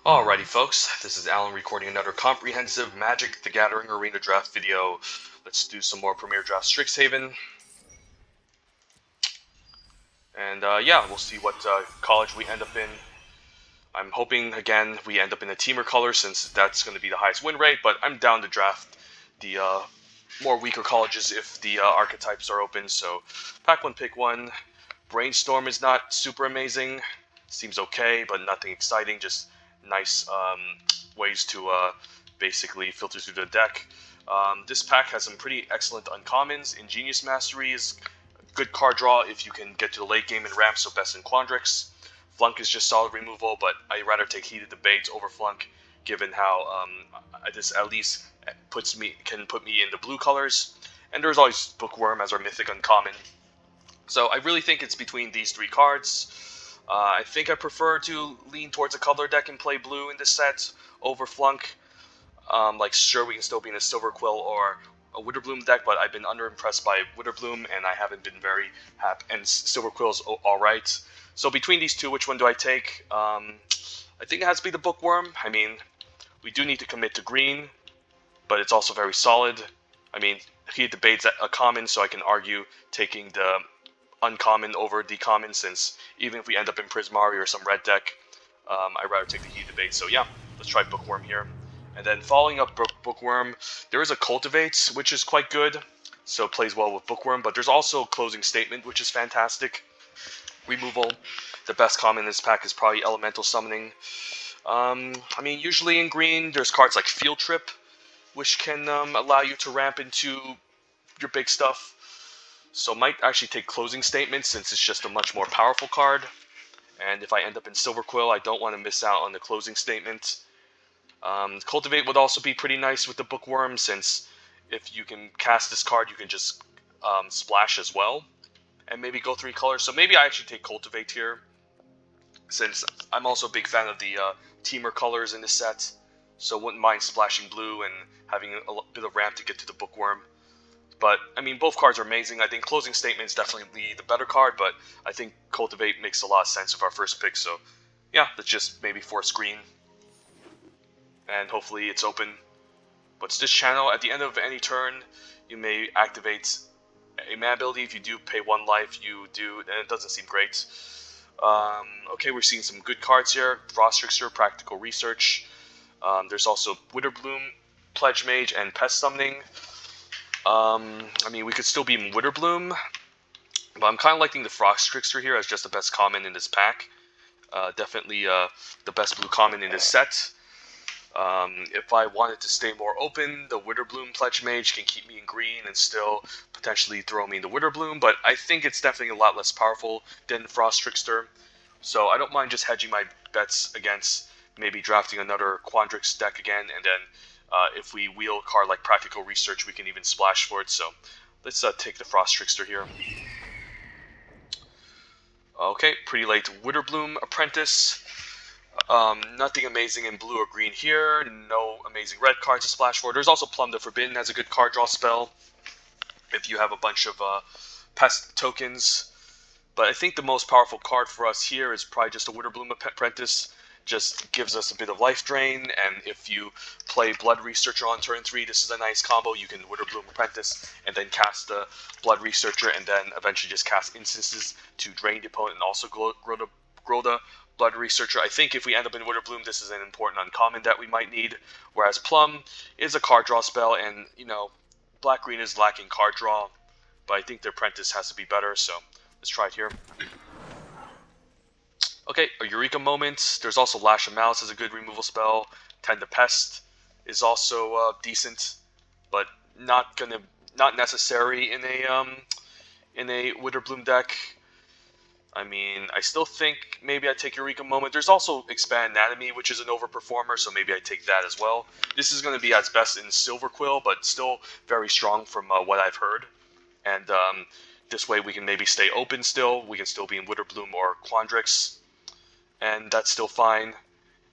Alrighty folks, this is Alan recording another comprehensive Magic the Gathering Arena Draft video. Let's do some more Premier Draft Strixhaven. And yeah, we'll see what college we end up in. I'm hoping, again, we end up in a Temur color since that's going to be the highest win rate, but I'm down to draft the more weaker colleges if the archetypes are open. So, pack one, pick one. Brainstorm is not super amazing. Seems okay, but nothing exciting. Just nice ways to basically filter through the deck. This pack has some pretty excellent uncommons. Ingenious Mastery is a good card draw if you can get to the late game and ramp, so best in Quandrix. Flunk is just solid removal, but I'd rather take Heated Debates over Flunk, given how this at least can put me in the blue colors. And there's always Bookwurm as our mythic uncommon. So I really think it's between these three cards. I think I prefer to lean towards a color deck and play blue in this set over Flunk. Sure, we can still be in a Silver Quill or a Witterbloom deck, but I've been underimpressed by Witterbloom, and I haven't been very happy. And Silver Quill's alright. So between these two, which one do I take? I think it has to be the Bookwurm. I mean, we do need to commit to green, but it's also very solid. I mean, he debates a common, so I can argue taking the uncommon over the common, since even if we end up in Prismari or some red deck, I'd rather take the Heat Debate. So yeah, let's try Bookwurm here. And then following up Bookwurm, there is a Cultivate, which is quite good, so it plays well with Bookwurm, but there's also Closing Statement, which is fantastic. Removal, the best common in this pack is probably Elemental Summoning. I mean, usually in green, there's cards like Field Trip, which can allow you to ramp into your big stuff. So might actually take Closing Statement, since it's just a much more powerful card. And if I end up in Silver Quill, I don't want to miss out on the Closing Statement. Cultivate would also be pretty nice with the Bookwurm, since if you can cast this card, you can just splash as well. And maybe go 3 colors. So maybe I actually take Cultivate here, since I'm also a big fan of the Temur colors in this set. So wouldn't mind splashing blue and having a bit of ramp to get to the Bookwurm. But, I mean, both cards are amazing. I think Closing Statement is definitely the better card, but I think Cultivate makes a lot of sense with our first pick. So, yeah, let's just maybe force green. And hopefully it's open. What's this channel? At the end of any turn, you may activate a mana ability. If you do pay 1 life, you do, and it doesn't seem great. Okay, we're seeing some good cards here. Frost Trickster, Practical Research. There's also Witterbloom, Pledge Mage, and Pest Summoning. I mean, we could still be in Witterbloom, but I'm kind of liking the Frost Trickster here as just the best common in this pack. Definitely the best blue common in this set. If I wanted to stay more open, the Witterbloom Pledge Mage can keep me in green and still potentially throw me in the Witterbloom, but I think it's definitely a lot less powerful than Frost Trickster. So I don't mind just hedging my bets against maybe drafting another Quandrix deck again, and then if we wheel a card like Practical Research, we can even splash for it. So let's take the Frost Trickster here. Okay, pretty late Witterbloom Apprentice. Nothing amazing in blue or green here. No amazing red cards to splash for. There's also Plum the Forbidden as a good card draw spell if you have a bunch of pest tokens. But I think the most powerful card for us here is probably just a Witterbloom Apprentice. Just gives us a bit of life drain, and if you play Blood Researcher on turn 3, this is a nice combo. You can Witterbloom Apprentice and then cast the Blood Researcher, and then eventually just cast instances to drain the opponent and also grow the Blood Researcher. I think if we end up in Witterbloom, this is an important uncommon that we might need, whereas Plum is a card draw spell, and, you know, Black-Green is lacking card draw, but I think the Apprentice has to be better, so let's try it here. Okay, a Eureka Moment. There's also Lash of Malice as a good removal spell. Tend to Pest is also decent, but not necessary in a Witterbloom deck. I mean, I still think maybe I take Eureka Moment. There's also Expand Anatomy, which is an overperformer, so maybe I take that as well. This is going to be at best in Silver Quill, but still very strong from what I've heard. And this way we can maybe stay open still. We can still be in Witterbloom or Quandrix, and that's still fine.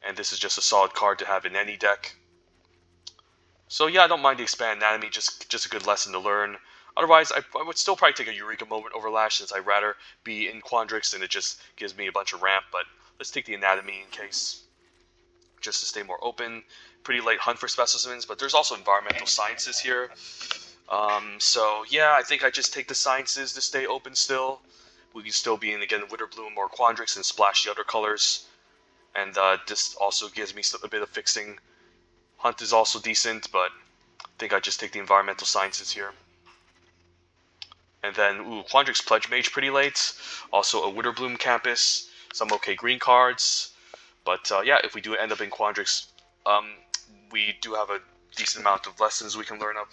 And this is just a solid card to have in any deck. So yeah, I don't mind the Expand Anatomy, just a good lesson to learn. Otherwise, I would still probably take a Eureka Moment over Lash, since I'd rather be in Quandrix and it just gives me a bunch of ramp, but let's take the Anatomy in case. just to stay more open. Pretty late hunt for specimens, but there's also environmental sciences here. So yeah, I think I just take the sciences to stay open still. We can still be in, again, Witterbloom or Quandrix and splash the other colors. And this also gives me a bit of fixing. Hunt is also decent, but I think I just take the environmental sciences here. And then, Quandrix Pledge Mage pretty late. Also a Witterbloom Campus. Some okay green cards. But yeah, if we do end up in Quandrix, we do have a decent amount of lessons we can learn up.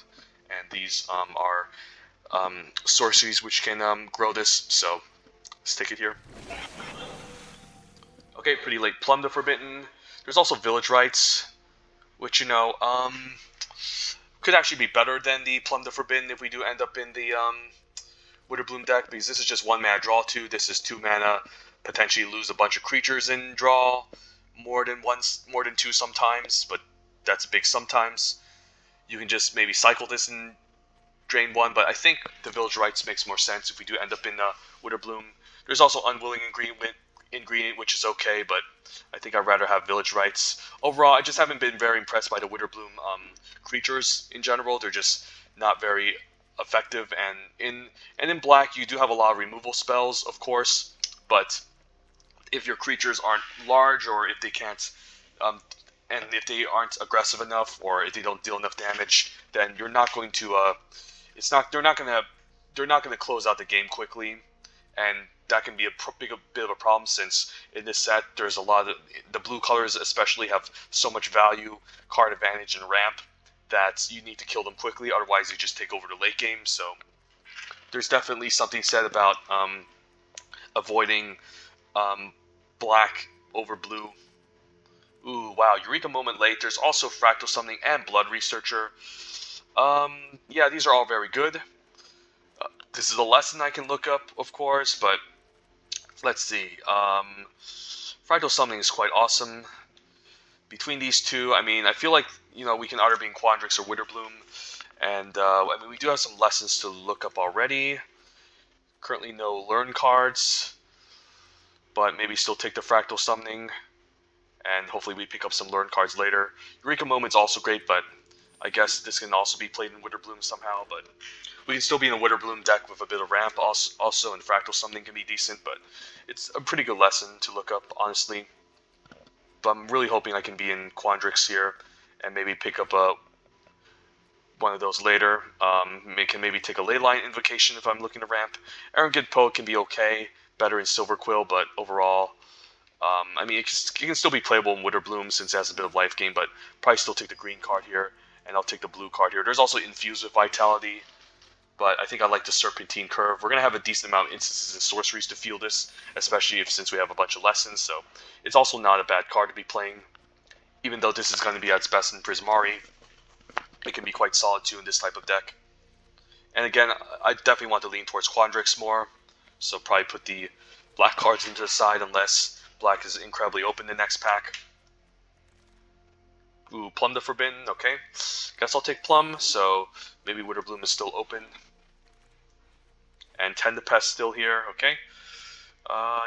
And these are sorceries which can grow this. So let's take it here. Okay, pretty late Plum the Forbidden. There's also Village Rites, which, could actually be better than the Plum the Forbidden if we do end up in the Witterbloom deck, because this is just 1 mana draw 2. This is 2 mana, potentially lose a bunch of creatures and draw more than 2 sometimes, but that's big sometimes. You can just maybe cycle this and drain 1, but I think the Village Rites makes more sense if we do end up in Witterbloom. There's also Unwilling Ingredient, which is okay, but I think I'd rather have Village Rites. Overall, I just haven't been very impressed by the Witterbloom creatures in general. They're just not very effective, and in black you do have a lot of removal spells, of course, but if your creatures aren't large, or if they can't, and if they aren't aggressive enough, or if they don't deal enough damage, then you're not going to they're not gonna close out the game quickly, and that can be a bit of a problem, since in this set there's a lot of the blue colors especially have so much value, card advantage, and ramp, that you need to kill them quickly, otherwise you just take over the late game. So there's definitely something said about avoiding black over blue. Ooh, wow, Eureka Moment late. There's also Fractal Summoning and Blood Researcher. Yeah, these are all very good. This is a lesson I can look up, of course, but let's see. Fractal Summoning is quite awesome. Between these two, I mean, I feel like, we can either be in Quandrix or Witterbloom, and I mean, we do have some lessons to look up already. Currently no learn cards, but maybe still take the Fractal Summoning, and hopefully we pick up some learn cards later. Eureka Moment's also great, but I guess this can also be played in Witterbloom somehow, but we can still be in a Witterbloom deck with a bit of ramp also, and Fractal Summoning can be decent, but it's a pretty good lesson to look up, honestly. But I'm really hoping I can be in Quandrix here, and maybe pick up one of those later. Can maybe take a Leyline Invocation if I'm looking to ramp. Arrogant Poet can be okay, better in Silver Quill, but overall, I mean, it can still be playable in Witterbloom since it has a bit of life gain, but probably still take the green card here, and I'll take the blue card here. There's also Infuse with Vitality, but I think I like the Serpentine Curve. We're going to have a decent amount of instances and sorceries to feel this, especially since we have a bunch of lessons, so it's also not a bad card to be playing. Even though this is going to be at its best in Prismari, it can be quite solid too in this type of deck. And again, I definitely want to lean towards Quandrix more, so probably put the black cards into the side unless black is incredibly open the next pack. Ooh, Plum the Forbidden, okay. Guess I'll take Plum, so maybe Witterbloom is still open. And Tend the Pest still here, okay.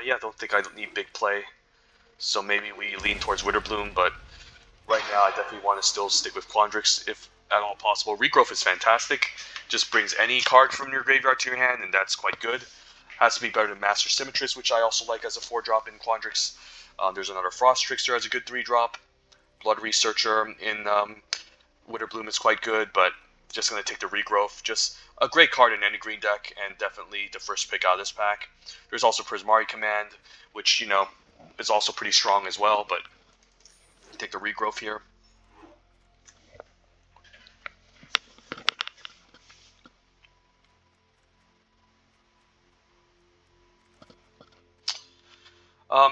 Yeah, I don't think I need big play, so maybe we lean towards Witterbloom, but right now I definitely want to still stick with Quandrix if at all possible. Regrowth is fantastic, just brings any card from your graveyard to your hand, and that's quite good. Has to be better than Master Symmetrist, which I also like as a 4-drop in Quandrix. There's another Frost Trickster as a good 3-drop. Blood Researcher in Witterbloom is quite good, but just going to take the Regrowth. Just a great card in any green deck, and definitely the first pick out of this pack. There's also Prismari Command, which, is also pretty strong as well, but take the Regrowth here.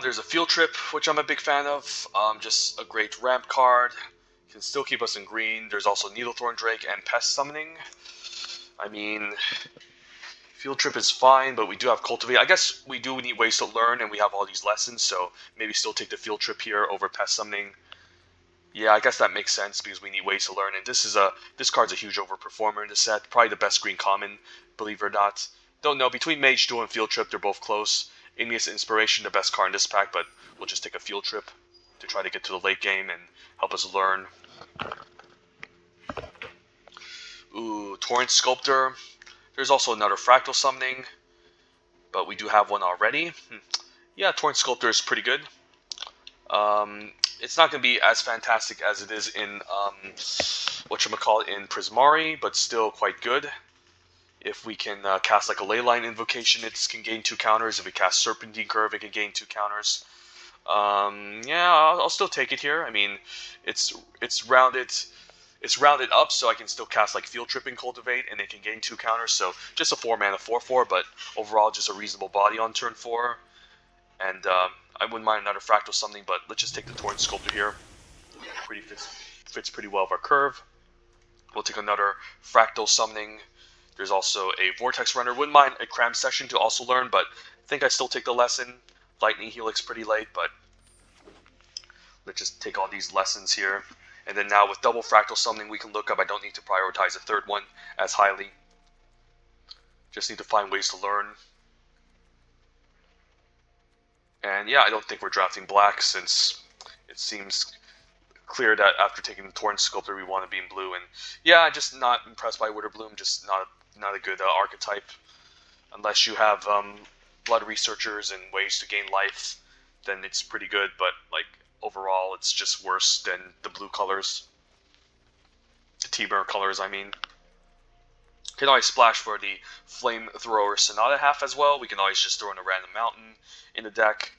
There's a Field Trip, which I'm a big fan of. Just a great ramp card. Can still keep us in green. There's also Needlethorn Drake and Pest Summoning. I mean, Field Trip is fine, but we do have Cultivate. I guess we do need ways to learn, and we have all these lessons, so maybe still take the Field Trip here over Pest Summoning. Yeah, I guess that makes sense because we need ways to learn, and this card's a huge overperformer in the set. Probably the best green common, believe it or not. Don't know, between Mage Duel and Field Trip, they're both close. Igneous Inspiration, the best card in this pack, but we'll just take a Field Trip. to try to get to the late game and help us learn. Ooh, Torrent Sculptor. There's also another Fractal Summoning, but we do have one already. Yeah, Torrent Sculptor is pretty good. It's not going to be as fantastic as it is in whatchamacallit in Prismari, but still quite good. If we can cast like a Leyline Invocation, it can gain 2 counters. If we cast Serpentine Curve, it can gain 2 counters. Yeah, I'll still take it here. I mean, it's rounded up, so I can still cast like Field Trip and Cultivate, and it can gain 2 counters. So just a 4-mana 4/4, but overall just a reasonable body on turn 4. And I wouldn't mind another Fractal Summoning, but let's just take the Torrent Sculptor here. Fits pretty well with our curve. We'll take another Fractal Summoning. There's also a Vortex Runner. Wouldn't mind a Cram Session to also learn, but I think I still take the lesson. Lightning Helix pretty late, but let's just take all these lessons here. And then now with double Fractal Summoning we can look up. I don't need to prioritize a third one as highly. Just need to find ways to learn. And yeah, I don't think we're drafting black, since it seems clear that after taking the Torrent Sculptor we want to be in blue. And yeah, just not impressed by Witterbloom, just not a good archetype. Unless you have Blood Researchers and ways to gain life, then it's pretty good, but like overall it's just worse than the blue colors. The Temur colors, I mean. Can always splash for the Flamethrower Sonata half as well. We can always just throw in a random mountain in the deck.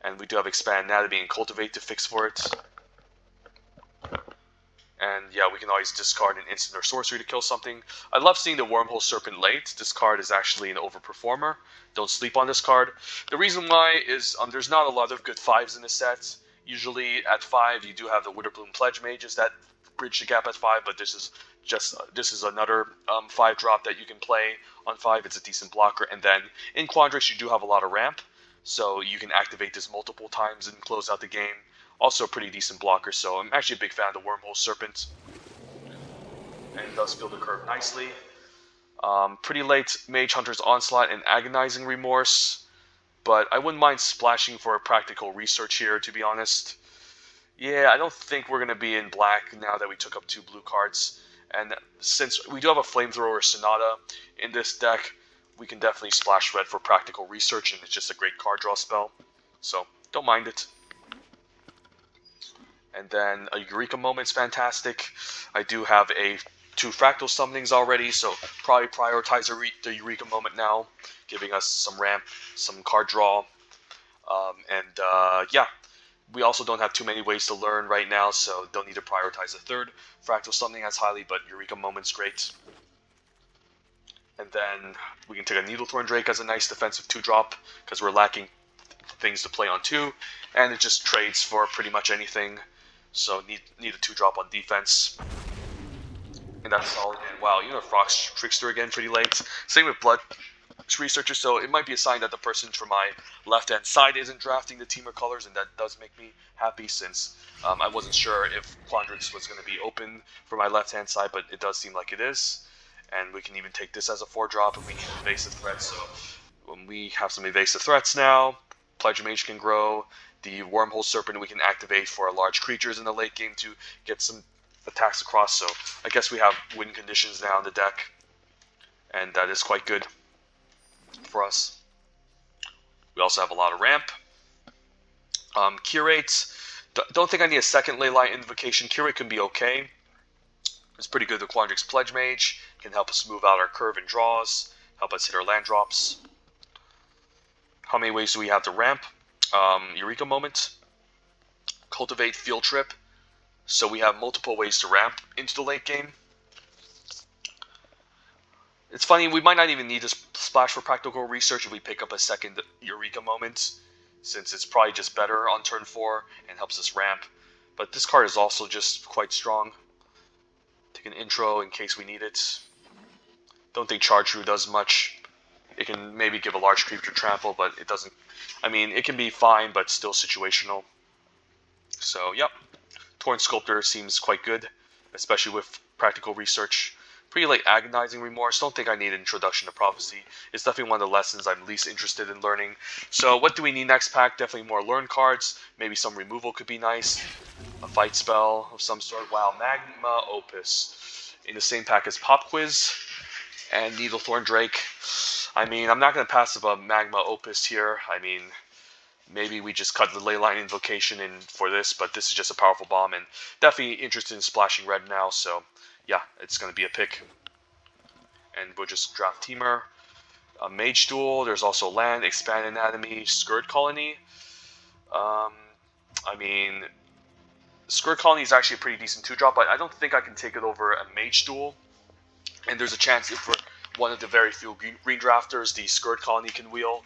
And we do have Expand Anatomy and Cultivate to fix for it. And yeah, we can always discard an instant or sorcery to kill something. I love seeing the Wormhole Serpent late. This card is actually an overperformer. Don't sleep on this card. The reason why is there's not a lot of good 5s in the set. Usually at 5 you do have the Witterbloom Pledge Mages that bridge the gap at 5, but this is another 5-drop that you can play on 5. It's a decent blocker. And then in Quandrix you do have a lot of ramp, so you can activate this multiple times and close out the game. Also a pretty decent blocker, so I'm actually a big fan of the Wormhole Serpent. And it does fill the curve nicely. Pretty late Mage Hunter's Onslaught and Agonizing Remorse, but I wouldn't mind splashing for a Practical Research here, to be honest. Yeah, I don't think we're going to be in black now that we took up 2 blue cards. And since we do have a Flamethrower Sonata in this deck, we can definitely splash red for Practical Research, and it's just a great card draw spell. So, don't mind it. And then a Eureka Moment's fantastic. I do have 2 Fractal Summonings already, so probably prioritize the Eureka Moment now, giving us some ramp, some card draw. Yeah, we also don't have too many ways to learn right now, so don't need to prioritize a third Fractal Summoning as highly, but Eureka Moment's great. And then we can take a Needlethorn Drake as a nice defensive 2-drop, because we're lacking things to play on 2, and it just trades for pretty much anything. So need a 2-drop on defense. And that's solid. And wow, Frost Trickster again pretty late. Same with Blood Researcher, so it might be a sign that the person from my left-hand side isn't drafting the Temur colors, and that does make me happy, since I wasn't sure if Quandrix was going to be open for my left-hand side, but it does seem like it is. And we can even take this as a 4-drop if we need evasive threats. So we have some evasive threats now. Pledge Mage can grow. The Wormhole Serpent we can activate for large creatures in the late game to get some attacks across. So I guess we have win conditions now in the deck, and that is quite good for us. We also have a lot of ramp. Curate. Don't think I need a second Leyline Invocation. Curate can be okay. It's pretty good. The Quandrix Pledge Mage can help us move out our curve and draws, help us hit our land drops. How many ways do we have to ramp? Eureka Moment, Cultivate, Field Trip. So we have multiple ways to ramp into the late game. It's funny, we might not even need to splash for Practical Research if we pick up a second Eureka Moment, since it's probably just better on turn 4 and helps us ramp. But this card is also just quite strong. Take an intro in case we need it. Don't think Charge Shrew does much. It can maybe give a large creature trample, but it doesn't. I mean, it can be fine, but still situational. So, yep. Torrent Sculptor seems quite good, especially with Practical Research. pretty like agonizing remorse. Don't think I need an introduction to prophecy. It's definitely one of the lessons I'm least interested in learning. So what do we need next pack? Definitely more learn cards. Maybe some removal could be nice. A fight spell of some sort. Wow, Magma Opus. In the same pack as Pop Quiz and Needlethorn Drake. I mean, I'm not going to pass up a Magma Opus here. I mean, maybe we just cut the Leyline Invocation in for this, but this is just a powerful bomb, and definitely interested in splashing red now, so yeah, it's going to be a pick. And we'll just draft Temur. A Mage Duel, there's also Land, Expand Anatomy, Scourge Colony. I mean, Scourge Colony is actually a pretty decent 2-drop, but I don't think I can take it over a Mage Duel. And there's a chance if we're one of the very few green drafters, the Scourge Colony can wheel.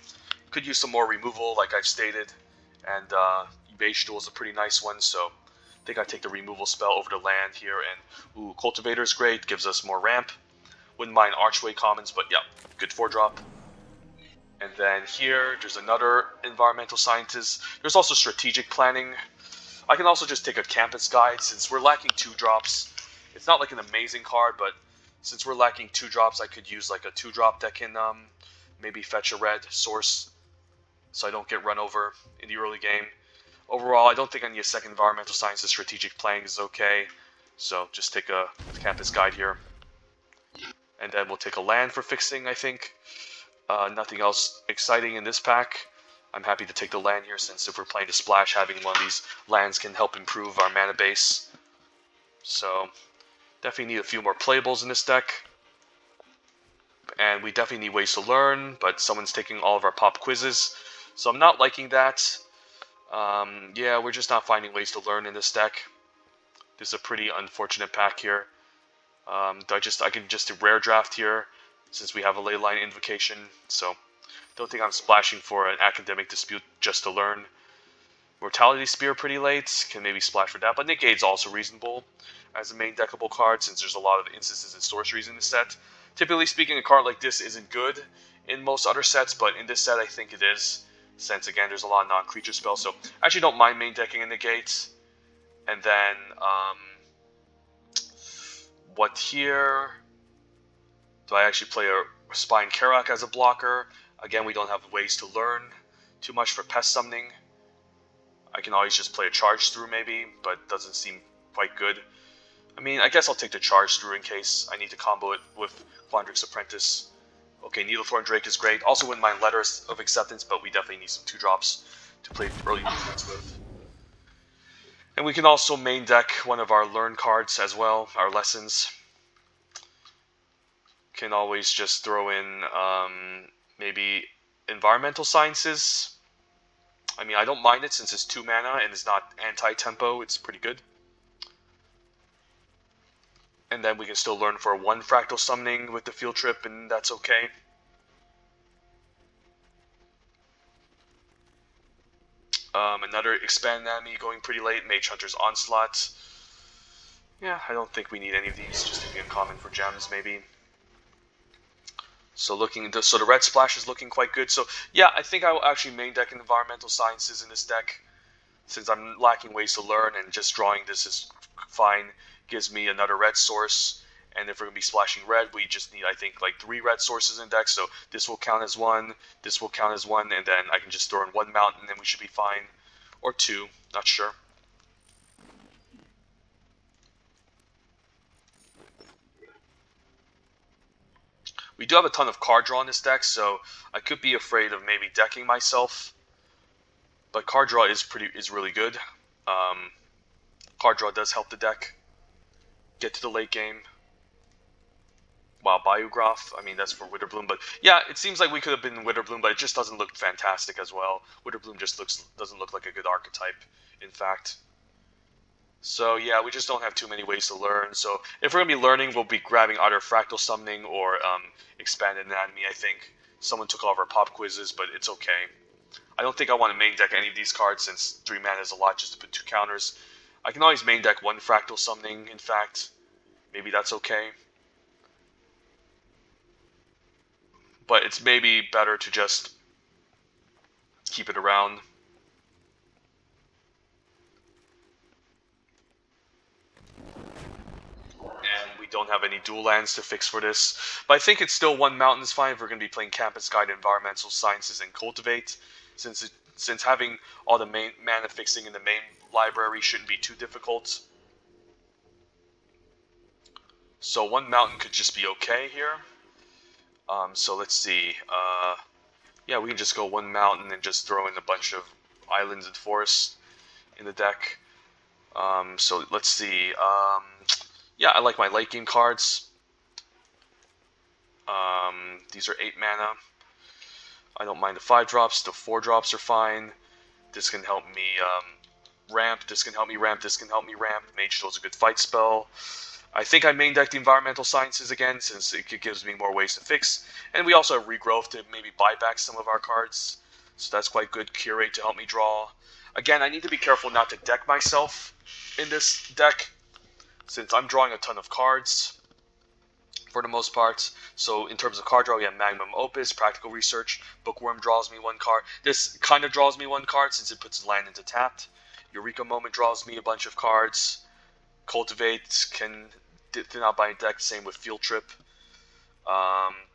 Could use some more removal, like I've stated. And Mage Duel is a pretty nice one, so I think I take the removal spell over the land here. And ooh, Cultivator is great, gives us more ramp. Wouldn't mind Archway Commons, but yeah, good 4-drop. And then here, there's another Environmental Scientist. There's also Strategic Planning. I can also just take a Campus Guide, since we're lacking 2-drops. It's not like an amazing card, but since we're lacking 2-drops, I could use like a 2-drop that can maybe fetch a red source, so I don't get run over in the early game. Overall, I don't think I need a second Environmental Sciences. Strategic Planning is okay, so just take a Campus Guide here. And then we'll take a land for fixing, I think. Nothing else exciting in this pack. I'm happy to take the land here, since if we're playing to splash, having one of these lands can help improve our mana base. So, definitely need a few more playables in this deck. And we definitely need ways to learn, but someone's taking all of our pop quizzes. So I'm not liking that. Yeah, we're just not finding ways to learn in this deck. This is a pretty unfortunate pack here. I can just do rare draft here, since we have a Leyline Invocation, so don't think I'm splashing for an Academic Dispute just to learn. Mortality Spear pretty late, can maybe splash for that, but Negate's also reasonable as a main deckable card, since there's a lot of instances and sorceries in the set. Typically speaking, a card like this isn't good in most other sets, but in this set I think it is, since again there's a lot of non-creature spells, so I actually don't mind main decking a Negate. And then, what here? Do I actually play a Spine Karak as a blocker? Again, we don't have ways to learn too much for Pest Summoning. I can always just play a Charge Through maybe, but doesn't seem quite good. I mean, I guess I'll take the Charge Through in case I need to combo it with Quandrix Apprentice. Okay, Needlethorn Drake is great. Also wouldn't mind Letters of Acceptance, but we definitely need some 2-drops to play early defense with. And we can also main deck one of our learn cards as well, our lessons. Can always just throw in maybe Environmental Sciences. I mean, I don't mind it since it's 2 mana and it's not anti-tempo. It's pretty good. And then we can still learn for 1 Fractal Summoning with the Field Trip, and that's okay. Another Expand Enemy going pretty late. Mage Hunter's Onslaught. Yeah, I don't think we need any of these. Just to be uncommon for gems, maybe. So the red splash is looking quite good. So yeah, I think I will actually main deck Environmental Sciences in this deck, since I'm lacking ways to learn, and just drawing this is fine. Gives me another red source, and if we're gonna be splashing red, we just need, I think, like 3 red sources in deck. So this will count as 1, this will count as 1, and then I can just throw in 1 mountain, and then we should be fine, or 2, not sure. We do have a ton of card draw in this deck, so I could be afraid of maybe decking myself. But card draw is really good. Card draw does help the deck get to the late game. Wow, Biograph, I mean, that's for Witterbloom, but yeah, it seems like we could have been Witterbloom, but it just doesn't look fantastic as well. Witterbloom just doesn't look like a good archetype, in fact. So yeah, we just don't have too many ways to learn. So if we're going to be learning, we'll be grabbing either Fractal Summoning or Expanded Anatomy, I think. Someone took all of our pop quizzes, but it's okay. I don't think I want to main deck any of these cards, since 3 mana is a lot just to put 2 counters. I can always main deck 1 Fractal Summoning, in fact. Maybe that's okay. But it's maybe better to just keep it around. And we don't have any dual lands to fix for this. But I think it's still one mountain is fine if we're going to be playing Campus Guide, Environmental Sciences, and Cultivate. Since having all the main mana fixing in the main library shouldn't be too difficult. So one mountain could just be okay here. So let's see. Yeah, we can just go one mountain and just throw in a bunch of islands and forests in the deck. So let's see. Yeah, I like my late game cards. These are 8 mana. I don't mind the 5 drops. The 4 drops are fine. This can help me ramp. This can help me ramp. This can help me ramp. Mage Shield's a good fight spell. I think I main deck the Environmental Sciences again, since it gives me more ways to fix. And we also have Regrowth to maybe buy back some of our cards. So that's quite good. Curate to help me draw. Again, I need to be careful not to deck myself in this deck, since I'm drawing a ton of cards for the most part. So in terms of card draw, we have Magma, Opus, Practical Research. Bookwurm draws me 1 card. This kind of draws me 1 card since it puts land into tapped. Eureka Moment draws me a bunch of cards. Cultivate can thin out my deck, same with Field Trip.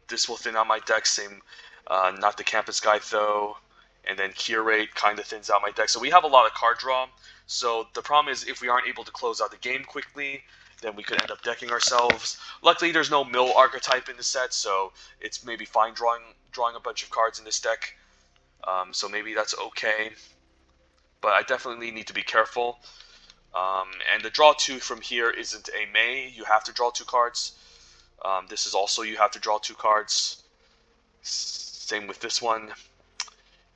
This will thin out my deck, same, not the Campus Guide though. And then Curate kind of thins out my deck. So we have a lot of card draw. So the problem is if we aren't able to close out the game quickly, then we could end up decking ourselves. Luckily, there's no mill archetype in the set, so it's maybe fine drawing a bunch of cards in this deck. So maybe that's okay. But I definitely need to be careful. And the draw 2 from here isn't a May. You have to draw 2 cards. This is also you have to draw 2 cards. Same with this one.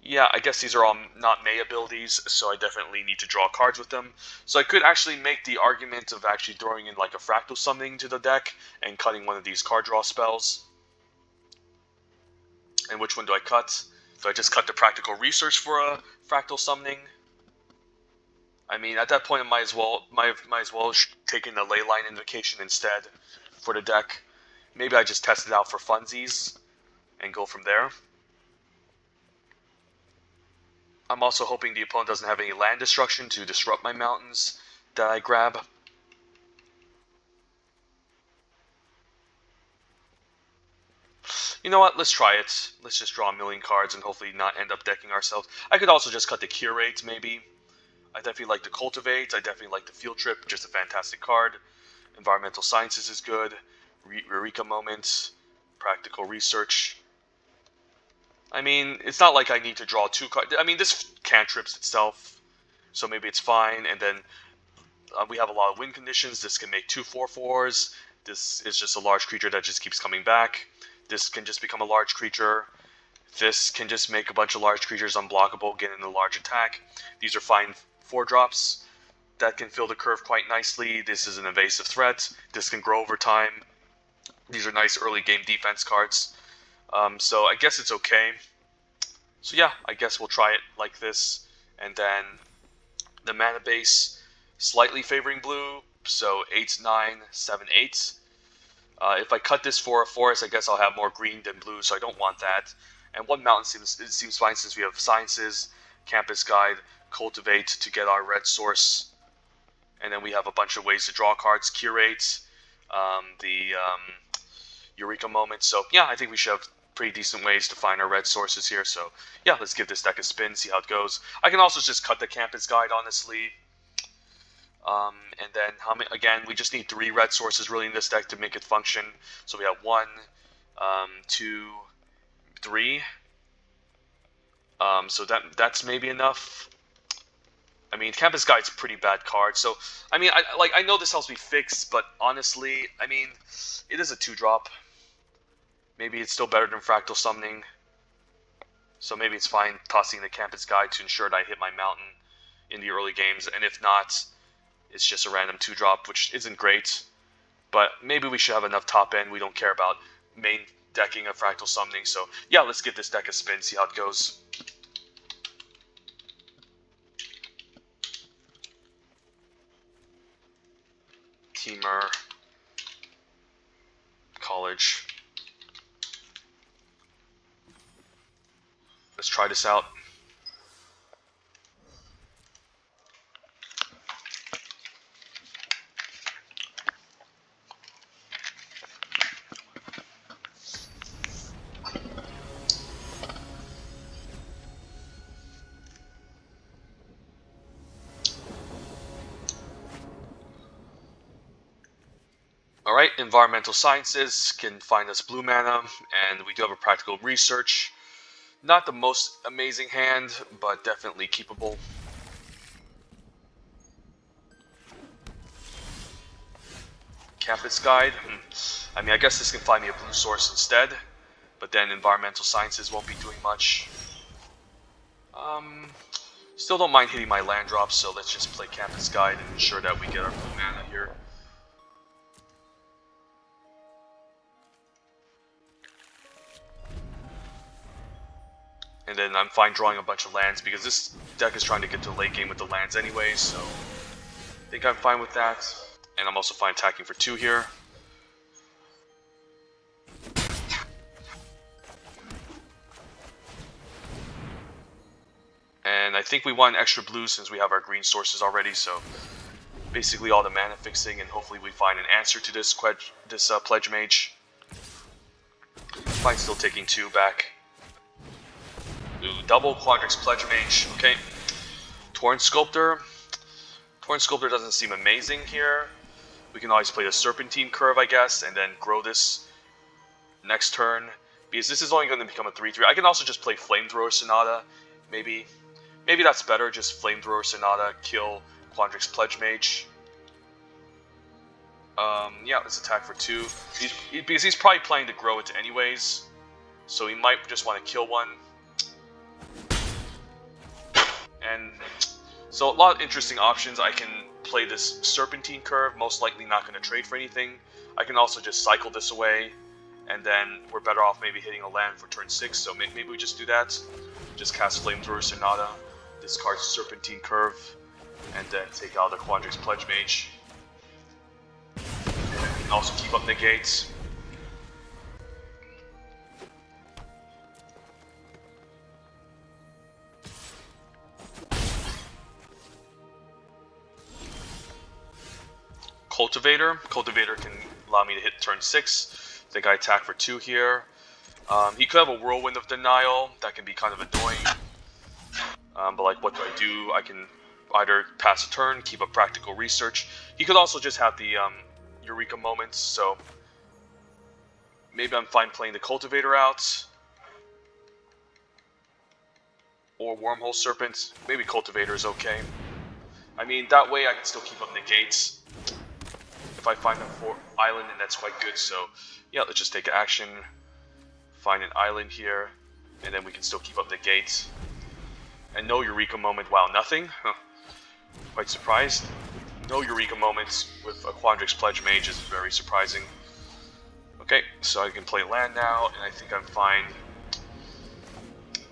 Yeah, I guess these are all not May abilities, so I definitely need to draw cards with them. So I could actually make the argument of actually throwing in like a Fractal Summoning to the deck and cutting one of these card draw spells. And which one do I cut? Do I just cut the Practical Research for a Fractal Summoning? I mean, at that point, I might as well take in the Leyline Invocation instead for the deck. Maybe I just test it out for funsies and go from there. I'm also hoping the opponent doesn't have any land destruction to disrupt my mountains that I grab. You know what? Let's try it. Let's just draw a million cards and hopefully not end up decking ourselves. I could also just cut the Curate, maybe. I definitely like the Cultivate. I definitely like the Field Trip. Just a fantastic card. Environmental Sciences is good. Eureka Moment. Practical Research. I mean, it's not like I need to draw 2 cards. I mean, this cantrips itself, so maybe it's fine. And then we have a lot of win conditions. This can make 2 4/4s. This is just a large creature that just keeps coming back. This can just become a large creature. This can just make a bunch of large creatures unblockable, get in a large attack. These are fine 4 drops that can fill the curve quite nicely. This is an evasive threat. This can grow over time. These are nice early game defense cards. So I guess it's okay. So yeah, I guess we'll try it like this. And then the mana base, slightly favoring blue. So 8, 9, 7, 8. If I cut this for a forest, I guess I'll have more green than blue, so I don't want that. And one mountain seems fine since we have Sciences, Campus Guide, Cultivate to get our red source. And then we have a bunch of ways to draw cards, Curate, the Eureka Moment. So yeah, I think we should have pretty decent ways to find our red sources here. So yeah, let's give this deck a spin, see how it goes. I can also just cut the Campus Guide, honestly. And then, again, we just need 3 red sources really in this deck to make it function. So we have 1, 2, 3. So that's maybe enough. I mean, Campus Guide's a pretty bad card. So, I mean, I know this helps me fix, but honestly, I mean, it is a 2-drop. Maybe it's still better than Fractal Summoning. So maybe it's fine tossing the Campus Guide to ensure that I hit my mountain in the early games. And if not, it's just a random 2-drop, which isn't great. But maybe we should have enough top end. We don't care about main decking of Fractal Summoning. So yeah, let's give this deck a spin, see how it goes. Temur. College. Let's try this out. Alright, environmental sciences can find us blue mana, and we do have a practical research. Not the most amazing hand, but definitely keepable. Campus guide. I mean, I guess this can find me a blue source instead, but then environmental sciences won't be doing much. Still don't mind hitting my land drops, so let's just play campus guide and ensure that we get our blue mana here. And then I'm fine drawing a bunch of lands because this deck is trying to get to late game with the lands anyway, so I think I'm fine with that. And I'm also fine attacking for 2 here. And I think we want an extra blue since we have our green sources already, so basically all the mana fixing, and hopefully we find an answer to this Pledge Mage. Fine, still taking 2 back. Ooh, double Quandrix Pledge Mage, okay. Torrent Sculptor. Torrent Sculptor doesn't seem amazing here. We can always play the Serpentine Curve, I guess, and then grow this next turn. Because this is only going to become a 3-3. I can also just play Flamethrower Sonata, maybe. Maybe that's better, just Flamethrower Sonata, kill Quandrix Pledge Mage. Yeah, let's attack for 2. Because he's probably planning to grow it anyways. So he might just want to kill one. And so a lot of interesting options. I can play this Serpentine Curve, most likely not going to trade for anything. I can also just cycle this away, and then we're better off maybe hitting a land for turn 6, so maybe we just do that. Just cast Flamethrower Sonata, discard Serpentine Curve, and then take out the Quandrix Pledge Mage. And we can also keep up negates. Cultivator. Cultivator can allow me to hit turn 6. I think I attack for 2 here. He could have a Whirlwind of Denial. That can be kind of annoying. But like, what do? I can either pass a turn, keep up practical research. He could also just have the Eureka moments, so maybe I'm fine playing the Cultivator out. Or Wormhole Serpent. Maybe Cultivator is okay. I mean, that way I can still keep up negates. If I find an island, and that's quite good, so yeah, let's just take action. Find an island here, and then we can still keep up negates. And no Eureka moment, wow, nothing? Huh. Quite surprised. No Eureka moments with a Quandrix Pledge Mage is very surprising. Okay, so I can play land now, and I think I'm fine.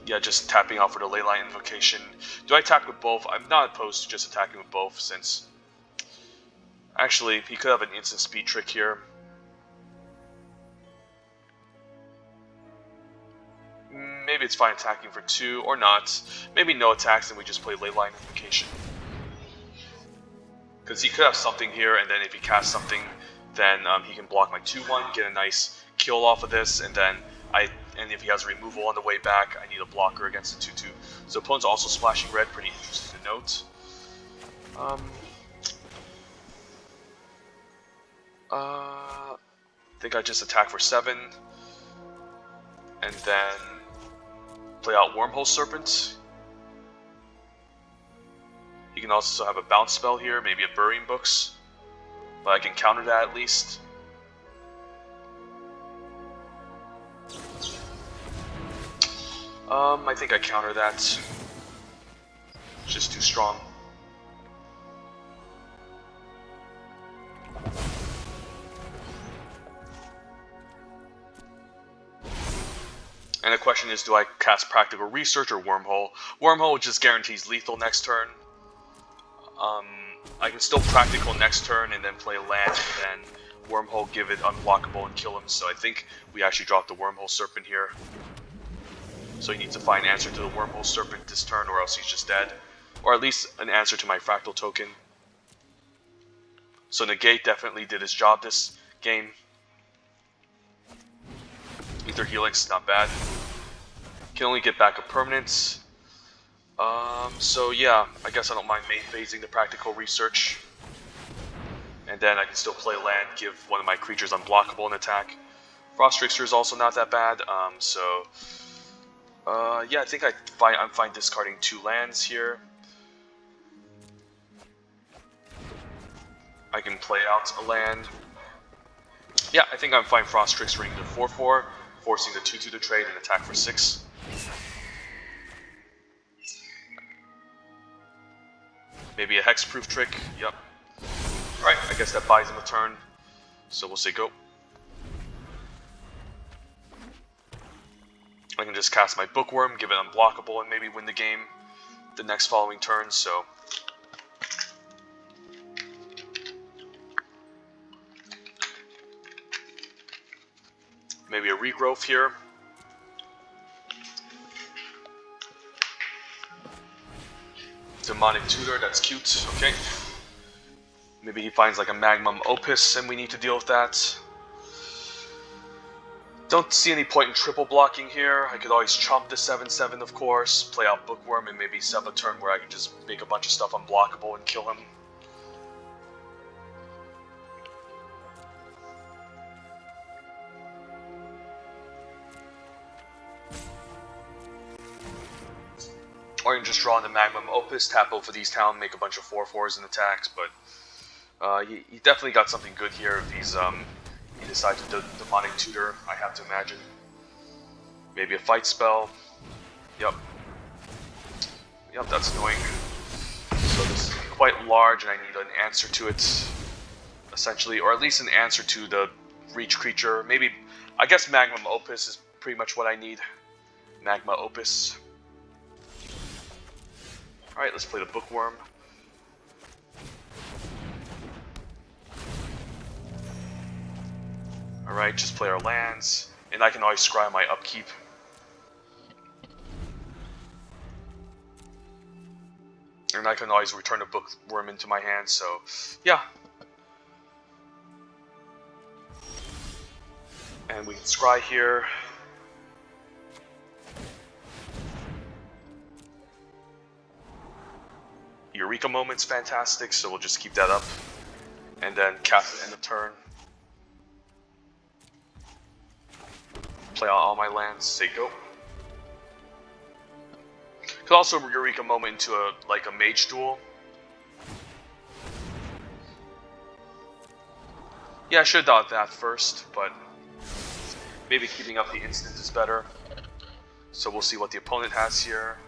Yeah, just tapping out for the Leyline Invocation. Do I attack with both? I'm not opposed to just attacking with both, since actually, he could have an instant speed trick here. Maybe it's fine attacking for 2, or not. Maybe no attacks and we just play Leyline Invocation. Because he could have something here, and then if he casts something, then he can block my 2-1, get a nice kill off of this, and then and if he has removal on the way back, I need a blocker against the 2-2. So opponent's also splashing red, pretty interesting to note. I think I just attack for 7, and then play out Wormhole Serpent. He can also have a bounce spell here, maybe a Burying Books, but I can counter that at least. I think I counter that. It's just too strong. And the question is, do I cast Practical Research or Wormhole? Wormhole just guarantees lethal next turn. I can still Practical next turn and then play a land, and then Wormhole, give it unblockable and kill him. So I think we actually drop the Wormhole Serpent here. So he needs to find an answer to the Wormhole Serpent this turn, or else he's just dead. Or at least an answer to my Fractal token. So Negate definitely did his job this game. Ether Helix, not bad. Can only get back a permanent. So yeah, I guess I don't mind main phasing the Practical Research. And then I can still play land, give one of my creatures unblockable and attack. Frost Trickster is also not that bad, yeah, I think I'm fine discarding 2 lands here. I can play out a land. Yeah, I think I'm fine Frost Trickstering the 4/4, forcing the 2/2 to trade and attack for 6. Maybe a hexproof trick, yep. Alright, I guess that buys him a turn, so we'll say go. I can just cast my Bookwurm, give it unblockable, and maybe win the game the next following turn, so... Maybe a regrowth here. Demonic Tutor, that's cute, okay. Maybe he finds like a Magma Opus and we need to deal with that. Don't see any point in triple blocking here. I could always chomp the 7/7 of course, play out Bookwurm and maybe set up a turn where I can just make a bunch of stuff unblockable and kill him. Or you can just draw in the Magma Opus, tap over these town, make a bunch of 4/4s and attacks, but he definitely got something good here if he's he decides to Demonic Tutor, I have to imagine. Maybe a fight spell. Yep. Yep, that's annoying. So this is quite large and I need an answer to it, essentially, or at least an answer to the reach creature. Maybe, I guess Magma Opus is pretty much what I need. Magma Opus. Alright, let's play the Bookwurm. Alright, just play our lands, and I can always scry my upkeep. And I can always return a Bookwurm into my hand, so yeah. And we can scry here. Eureka Moment's fantastic, so we'll just keep that up. And then cast at the end of turn. Play out all my lands, say go. Could also Eureka Moment into a Mage Duel. Yeah, I should have thought that first, but maybe keeping up the instant is better. So we'll see what the opponent has here.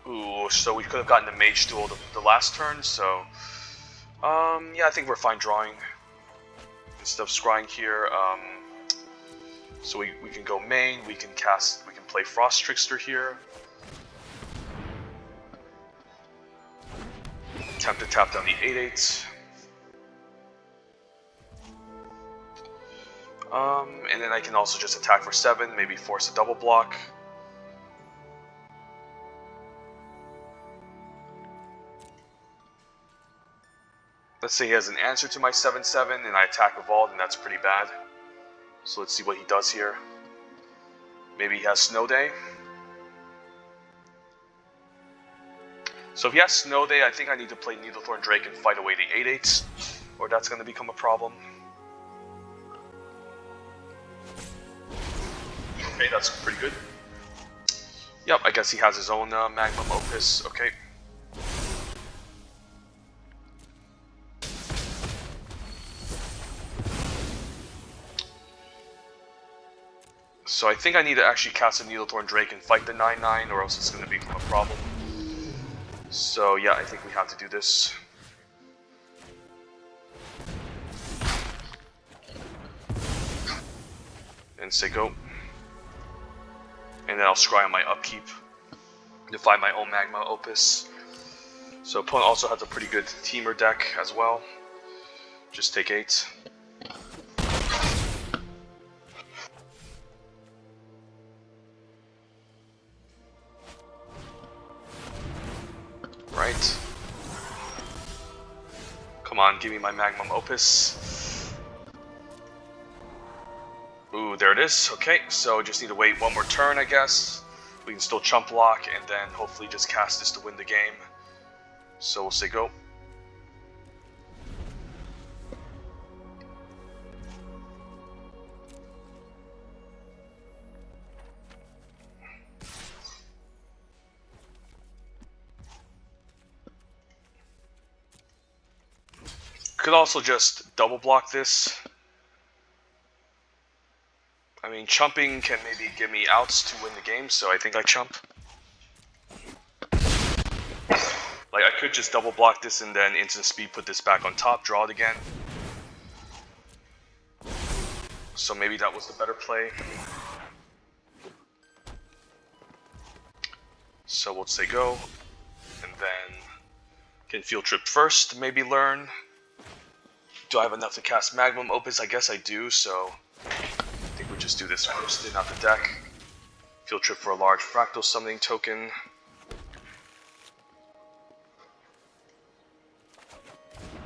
Ooh, so we could have gotten the Mage Duel the last turn, so... yeah, I think we're fine drawing. Instead of scrying here, so we can go main, we can play Frost Trickster here. Attempt to tap down the 8/8. And then I can also just attack for 7, maybe force a double block. Let's say he has an answer to my 7/7 and I attack Evolved, and that's pretty bad. So let's see what he does here. Maybe he has Snow Day. So if he has Snow Day, I think I need to play Needlethorn Drake and fight away the 8/8s, or that's going to become a problem. Okay, that's pretty good. Yep, I guess he has his own Magma Opus. Okay. So I think I need to actually cast a Needlethorn Drake and fight the 9/9, or else it's going to become a problem. So yeah, I think we have to do this. And say go. And then I'll scry on my upkeep to find my own Magma Opus. So opponent also has a pretty good Temur deck as well. Just take 8. Right. Come on, give me my Magma Opus. Ooh, there it is. Okay, so just need to wait one more turn, I guess. We can still chump block and then hopefully just cast this to win the game. So we'll say go. Could also just double block this. I mean, chumping can maybe give me outs to win the game, so I think I chump. Like, I could just double block this and then instant speed put this back on top, draw it again. So maybe that was the better play. So we'll say go, and then can field trip first, maybe learn. Do I have enough to cast Magma Opus? I guess I do, so I think we just do this first, in out the deck. Field trip for a large fractal summoning token.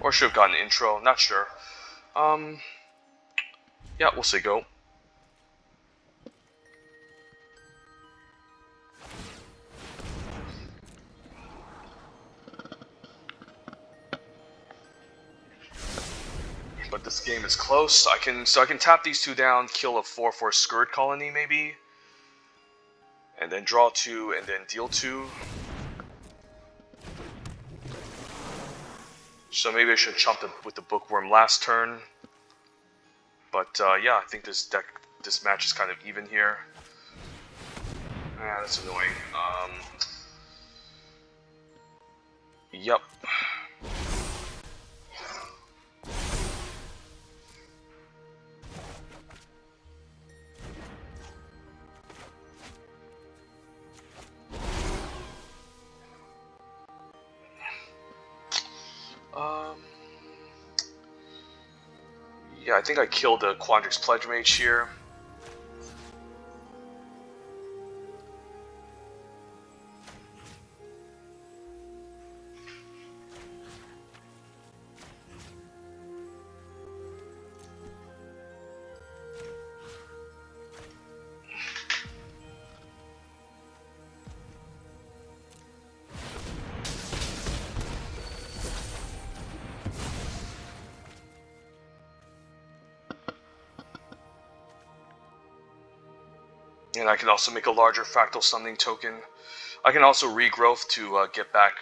Or should have gotten an intro, not sure. Yeah, we'll say go. But this game is close. I can tap these two down, kill a 4/4 Scourge Colony maybe, and then draw 2 and then deal 2. So maybe I should chump with the Bookwurm last turn. But yeah, I think this match is kind of even here. Ah, that's annoying. Yep. Yeah, I think I killed the Quandrix Pledge Mage here. And I can also make a larger fractal summoning token. I can also regrowth to get back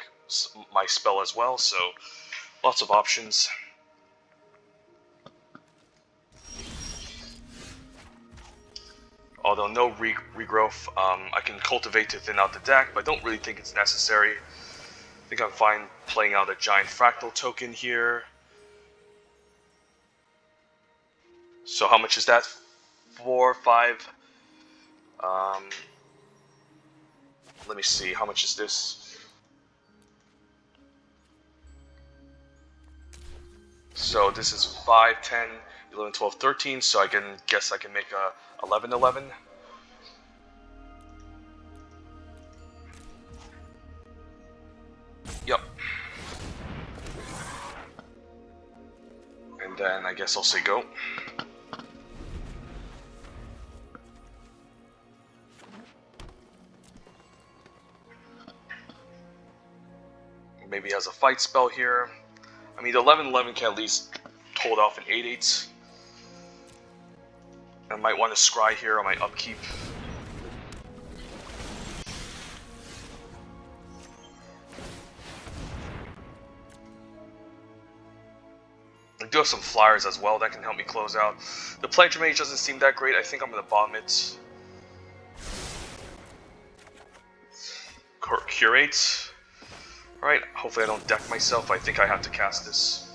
my spell as well, so lots of options. Although no regrowth, I can cultivate to thin out the deck, but I don't really think it's necessary. I think I'm fine playing out a giant fractal token here. So how much is that? 4, 5. Let me see, how much is this? So this is 5, 10, 11, 12, 13, so I guess I can make a 11, 11. Yep. And then I guess I'll say go. Maybe he has a fight spell here. I mean, the 11/11 can at least hold off an 8/8. I might want to scry here on my upkeep. I do have some flyers as well that can help me close out. The Pledge Mage doesn't seem that great. I think I'm going to bomb it. Curate. Alright, hopefully I don't deck myself. I think I have to cast this.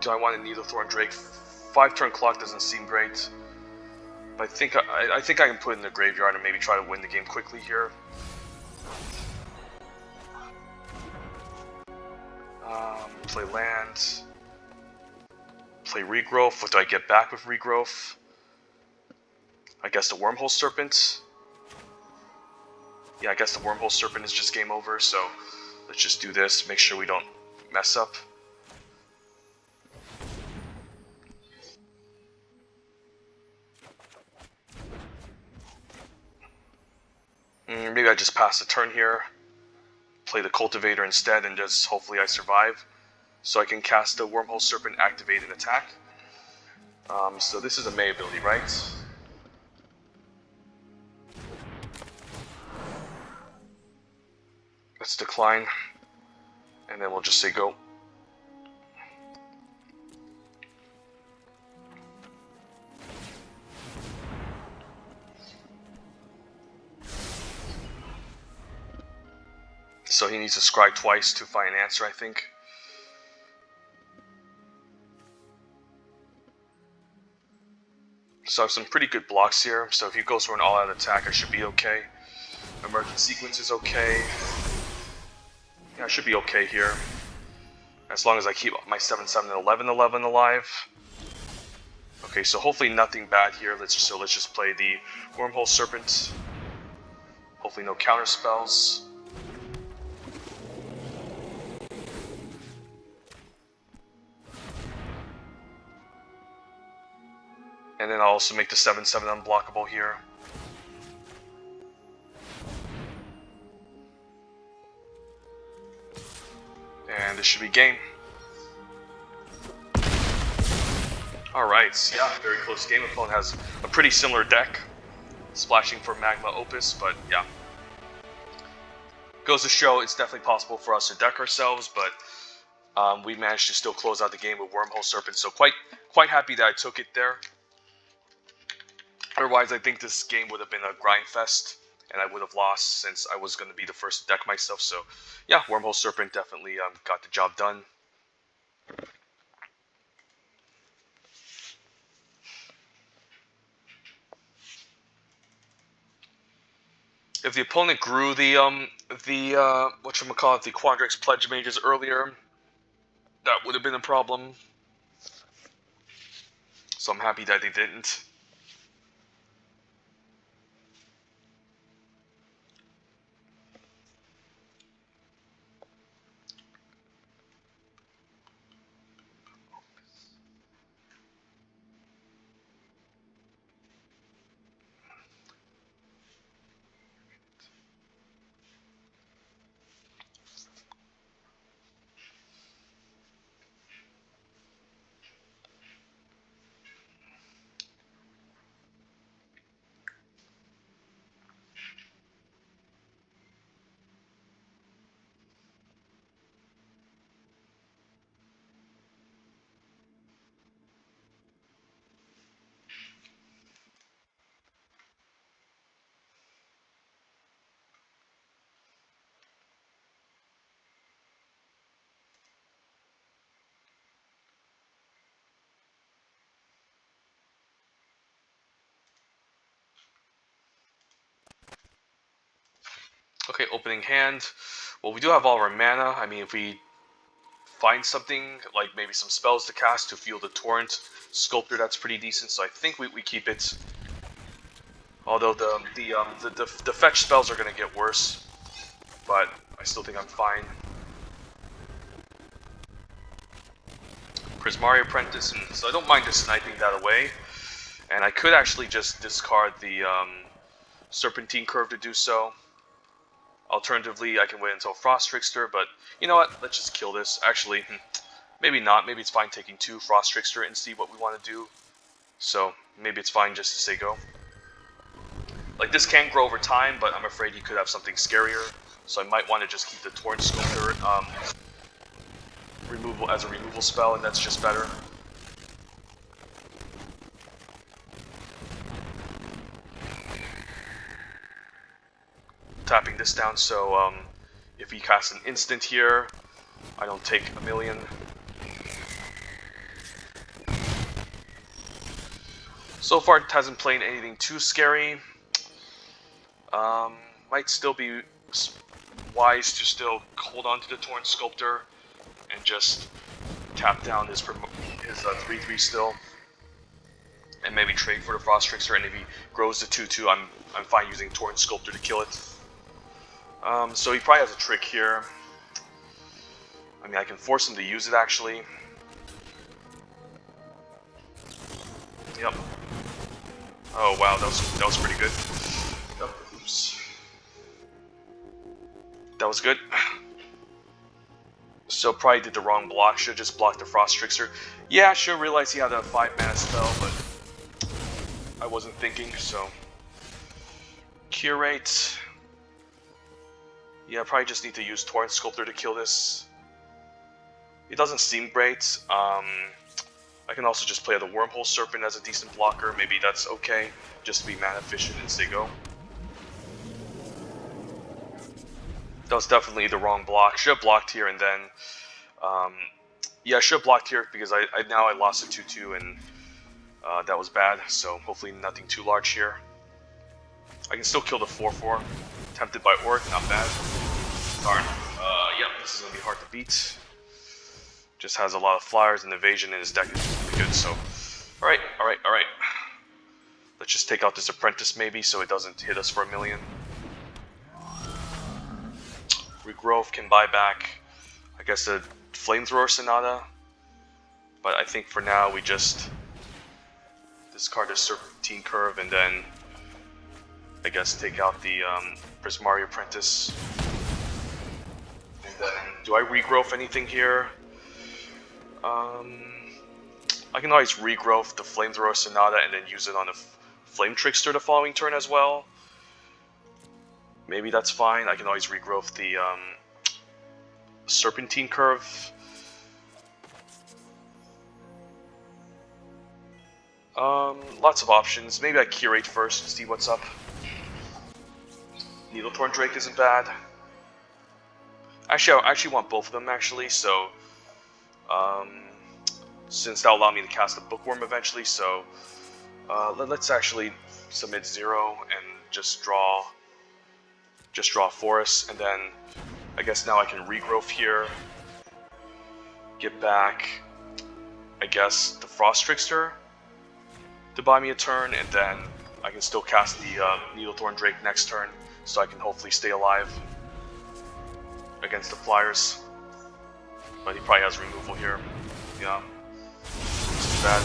Do I want a Needlethorn Drake? 5-turn clock doesn't seem great. But I think I can put it in the graveyard and maybe try to win the game quickly here. Play land. Play regrowth. What do I get back with regrowth? I guess the Wormhole Serpent. Yeah, I guess the Wormhole Serpent is just game over, so let's just do this, make sure we don't mess up. Maybe I just pass the turn here, play the Cultivator instead, and just hopefully I survive. So I can cast the Wormhole Serpent, activate and attack. So this is a May ability, right? Let's decline, and then we'll just say go. So he needs to scry twice to find an answer, I think. So I have some pretty good blocks here, so if he goes for an all-out attack, I should be okay. Emergent Sequence is okay. Yeah, I should be okay here. As long as I keep my 7/7 and 11/11 alive. Okay, so hopefully nothing bad here. Let's just play the Wormhole Serpent. Hopefully no counter spells. And then I'll also make the 7/7 unblockable here. And this should be game. Alright, yeah, very close game. Opponent has a pretty similar deck. Splashing for Magma Opus, but yeah. Goes to show it's definitely possible for us to deck ourselves, but we managed to still close out the game with Wormhole Serpent, so quite happy that I took it there. Otherwise, I think this game would have been a grind fest, and I would have lost since I was going to be the first to deck myself. So, yeah, Wormhole Serpent definitely got the job done. If the opponent grew the whatchamacallit, the Quandrix Pledge Mages earlier, that would have been a problem. So I'm happy that they didn't. Okay, opening hand. Well, we do have all our mana. I mean, if we find something, like maybe some spells to cast to fuel the Torrent Sculptor, that's pretty decent, so I think we keep it. Although the fetch spells are going to get worse, but I still think I'm fine. Prismari Apprentice, so I don't mind just sniping that away. And I could actually just discard the Serpentine Curve to do so. Alternatively, I can wait until Frost Trickster, but you know what? Let's just kill this. Actually, maybe not. Maybe it's fine taking 2 Frost Trickster and see what we want to do. So, maybe it's fine just to say go. Like, this can grow over time, but I'm afraid he could have something scarier. So I might want to just keep the Torrent Sculptor removal as a removal spell, and that's just better. Tapping this down, so if he casts an instant here, I don't take a million. So far, it hasn't played anything too scary. Might still be wise to still hold on to the Torrent Sculptor and just tap down his 3/3 still, and maybe trade for the Frost Trickster. And if he grows to 2/2, I'm fine using Torrent Sculptor to kill it. So he probably has a trick here. I mean, I can force him to use it, actually. Yep. Oh, wow, that was pretty good. Yep. Oops. That was good. So probably did the wrong block. Should just block the Frost Trickster. Yeah, I should realize he had a 5-mana spell, but I wasn't thinking, so... Curate. Yeah, I probably just need to use Torrent Sculptor to kill this. It doesn't seem great. I can also just play the Wormhole Serpent as a decent blocker. Maybe that's okay, just to be mana efficient in Zigo. That was definitely the wrong block. Should have blocked here and then... yeah, I should have blocked here because now I lost a 2-2 and that was bad. So hopefully nothing too large here. I can still kill the 4-4. Tempted by Orc, not bad. Darn. Yep, this is going to be hard to beat. Just has a lot of flyers and evasion in his deck is really good, so... Alright. Let's just take out this Apprentice maybe so it doesn't hit us for a million. Regrowth can buy back, I guess, a Flamethrower Sonata. But I think for now we just discard the Serpentine Curve and then I guess take out the Prismari Apprentice. And then, do I regrowth anything here? I can always regrowth the Flamethrower Sonata and then use it on the Flame Trickster the following turn as well. Maybe that's fine. I can always regrowth the Serpentine Curve. Lots of options. Maybe I curate first and see what's up. Needlethorn Drake isn't bad. Actually, I actually want both of them, actually, so... since that'll allow me to cast a Bookwurm eventually, so... let's actually submit 0 and just draw Forest, and then I guess now I can regrowth here. Get back, I guess, the Frost Trickster to buy me a turn, and then I can still cast the Needlethorn Drake next turn, so I can hopefully stay alive against the Flyers. But he probably has removal here. Yeah. It's too bad.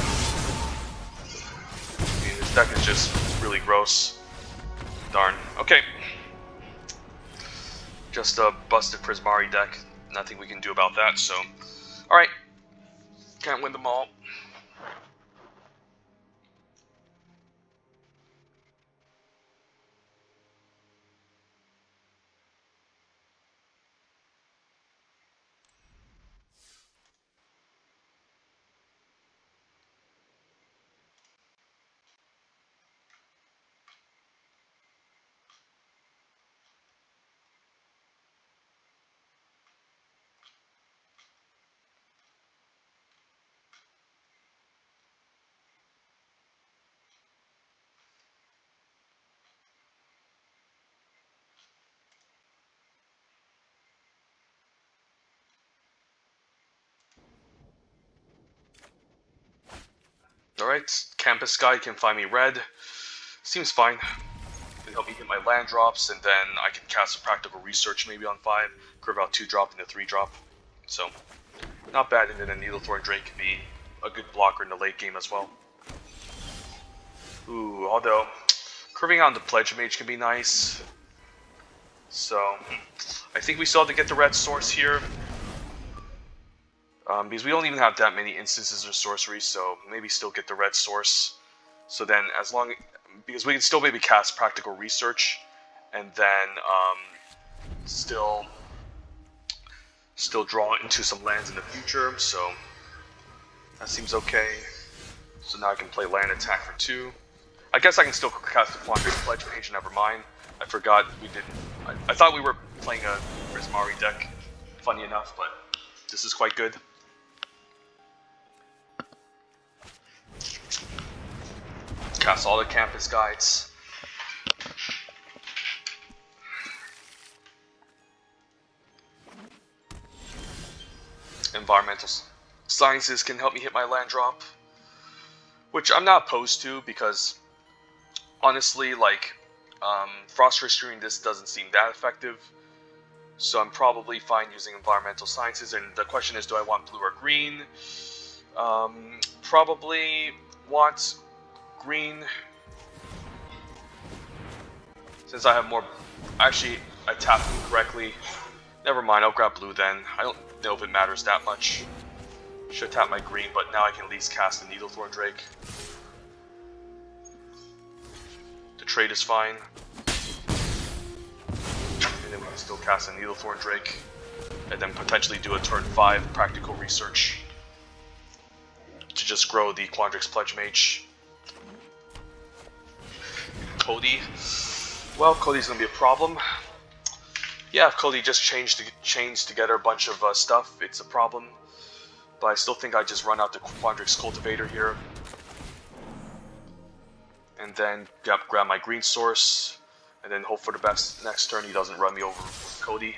I mean, this deck is just really gross. Darn. Okay. Just a busted Prismari deck. Nothing we can do about that, so... Alright. Can't win them all. Alright, Campus Guy can find me red. Seems fine. Can help me get my land drops, and then I can cast a Practical Research maybe on 5, curve out 2-drop into 3-drop. So, not bad, and then a Needlethorn Drake can be a good blocker in the late game as well. Ooh, although, curving out into Pledge Mage can be nice. So, I think we still have to get the red source here. Because we don't even have that many instances of sorcery, so maybe still get the red source. So then, because we can still maybe cast Practical Research, and then still draw into some lands in the future. So that seems okay. So now I can play land attack for 2. I guess I can still cast the Quandrix Pledge Mage. Never mind. I forgot we didn't. I thought we were playing a Prismari deck. Funny enough, but this is quite good. Cast all the Campus Guides. Environmental Sciences can help me hit my land drop, which I'm not opposed to because honestly, like, Frost Restoring this doesn't seem that effective. So I'm probably fine using environmental sciences, and the question is, do I want blue or green? Probably want green, since I have more. Actually, I tapped them correctly. Never mind, I'll grab blue then. I don't know if it matters that much. Should tap my green, but now I can at least cast the Needlethorn Drake. The trade is fine. And then we can still cast a Needlethorn Drake. And then potentially do a turn 5 practical research to just grow the Quandrix Pledge Mage. Cody. Well, Cody's gonna be a problem. Yeah, if Cody just chains together a bunch of stuff, it's a problem. But I still think I just run out the Quandrix Cultivator here. And then grab my green source. And then hope for the best next turn he doesn't run me over with Cody.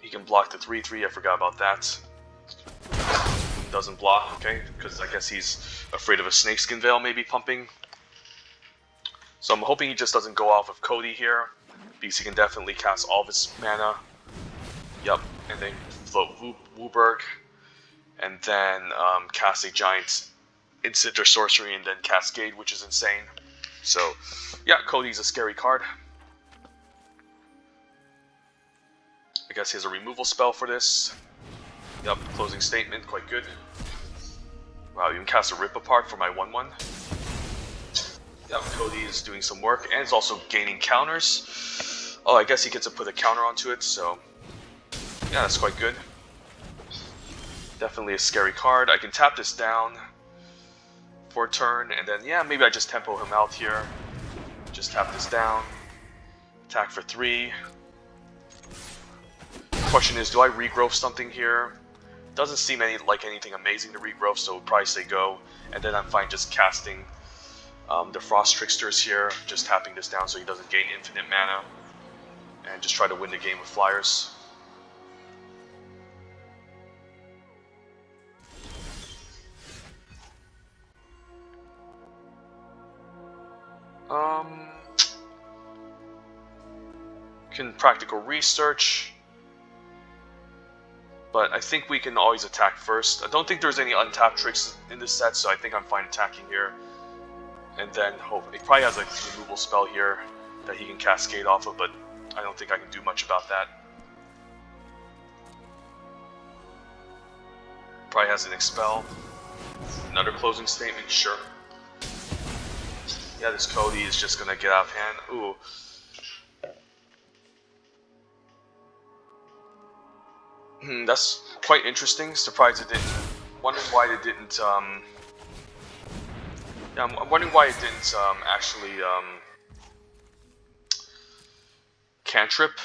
He can block the 3/3, I forgot about that. Doesn't block, okay, because I guess he's afraid of a Snakeskin Veil maybe pumping. So I'm hoping he just doesn't go off of Cody here, because he can definitely cast all of his mana. Yep, and then float Wooburg, and then cast a giant instant or sorcery, and then Cascade, which is insane. So, yeah, Cody's a scary card. I guess he has a removal spell for this. Yep, closing statement, quite good. Wow, you can cast a Rip Apart for my 1/1. Yep, Cody is doing some work, and is also gaining counters. Oh, I guess he gets to put a counter onto it, so yeah, that's quite good. Definitely a scary card. I can tap this down for a turn, and then yeah, maybe I just tempo him out here. Just tap this down. Attack for 3. Question is, do I regrowth something here? Doesn't seem like anything amazing to regrowth, so probably say go. And then I'm fine just casting the Frost Tricksters here, just tapping this down so he doesn't gain infinite mana, and just try to win the game with flyers. Can practical research, but I think we can always attack first. I don't think there's any untapped tricks in this set, so I think I'm fine attacking here. And then hope it probably has a removal spell here that he can cascade off of, but I don't think I can do much about that. Probably has an expel. Another closing statement, sure. Yeah, this Cody is just gonna get out of hand. Ooh. That's quite interesting. Surprised it didn't. Wondering why it didn't. Yeah, I'm wondering why it didn't actually cantrip.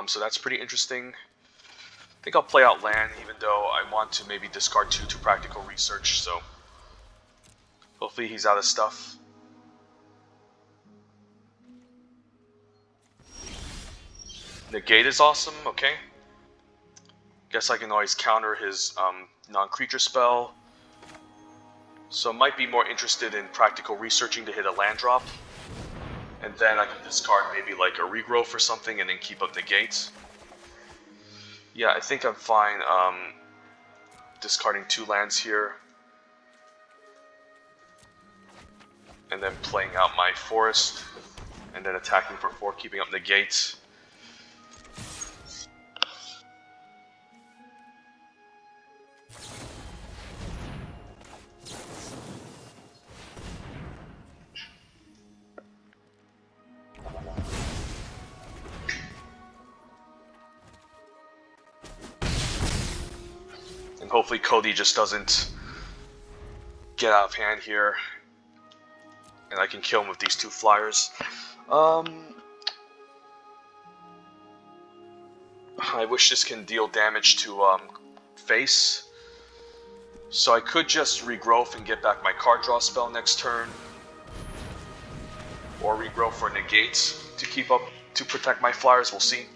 So that's pretty interesting. I think I'll play out land, even though I want to maybe discard 2 to practical research. So hopefully he's out of stuff. Negate is awesome. Okay. Guess I can always counter his non-creature spell. So might be more interested in practical researching to hit a land drop. And then I can discard maybe like a regrowth or something and then keep up negate. Yeah, I think I'm fine discarding 2 lands here. And then playing out my forest. And then attacking for 4, keeping up negate. Hopefully Cody just doesn't get out of hand here, and I can kill him with these 2 flyers. I wish this can deal damage to face, so I could just regrowth and get back my card draw spell next turn, or regrowth for negate to keep up to protect my flyers. We'll see.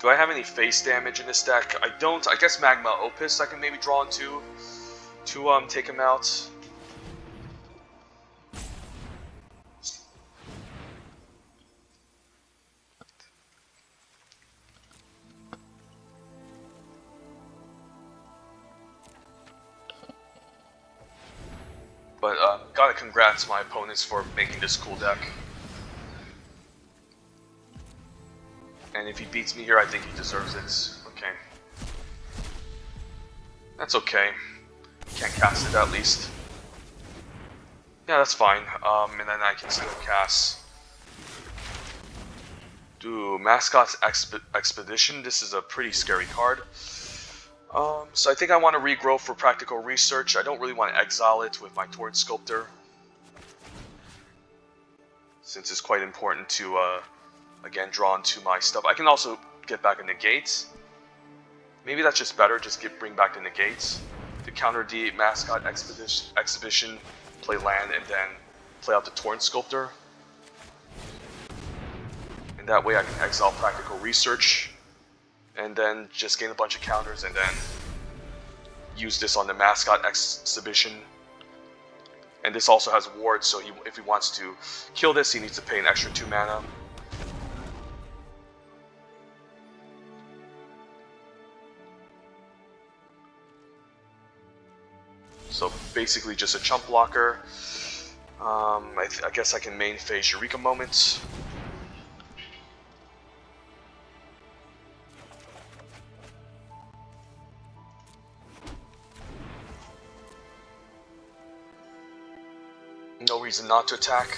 Do I have any face damage in this deck? I don't. I guess Magma Opus I can maybe draw into to take him out. But gotta congrats my opponents for making this cool deck. And if he beats me here, I think he deserves it. Okay. That's okay. Can't cast it at least. Yeah, that's fine. And then I can still cast. Mascot's Expedition. This is a pretty scary card. So I think I want to regrow for practical research. I don't really want to exile it with my Torrent Sculptor, since it's quite important to, again, draw into my stuff. I can also get back a negate. Maybe that's just better, just bring back the negates. To counter the Mascot Exhibition, play land, and then play out the Torrent Sculptor. And that way I can exile practical research, and then just gain a bunch of counters, and then use this on the Mascot Exhibition. And this also has wards, so if he wants to kill this, he needs to pay an extra 2 mana. So basically just a chump blocker. I guess I can main phase Eureka Moment. No reason not to attack.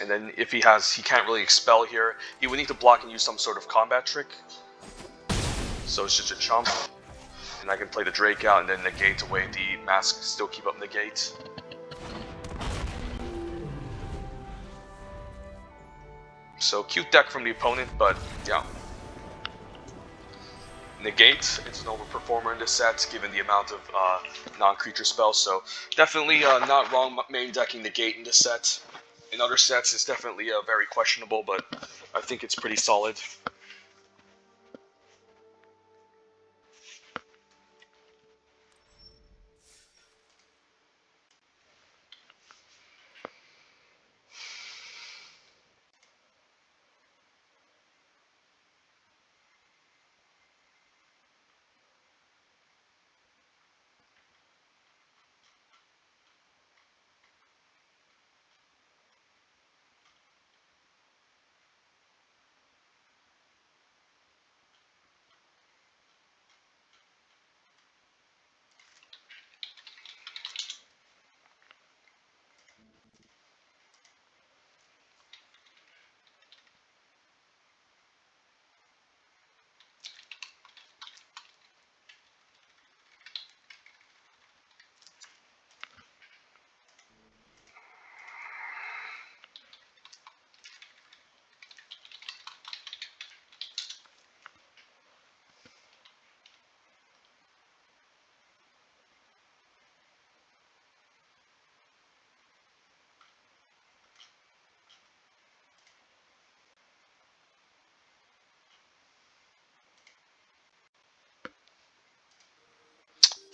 And then if he can't really expel here, he would need to block and use some sort of combat trick. So it's just a chump. And I can play the Drake out and then negate away the mask, still keep up negate. So cute deck from the opponent, but yeah. Negate, it's an overperformer in this set, given the amount of non-creature spells, so definitely not wrong main decking Negate in this set. In other sets, it's definitely very questionable, but I think it's pretty solid.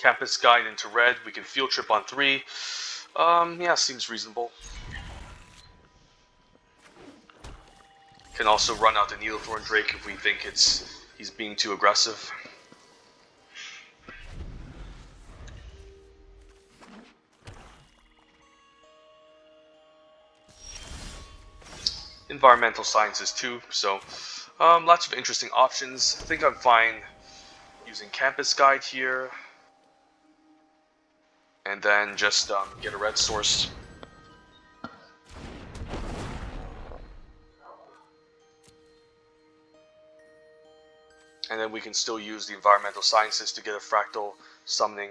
Campus Guide into red, we can field trip on 3. Yeah, seems reasonable. Can also run out the Needlethorn Drake if we think he's being too aggressive. Environmental Sciences too, so lots of interesting options. I think I'm fine using Campus Guide here. And then just get a red source. And then we can still use the Environmental Sciences to get a fractal summoning.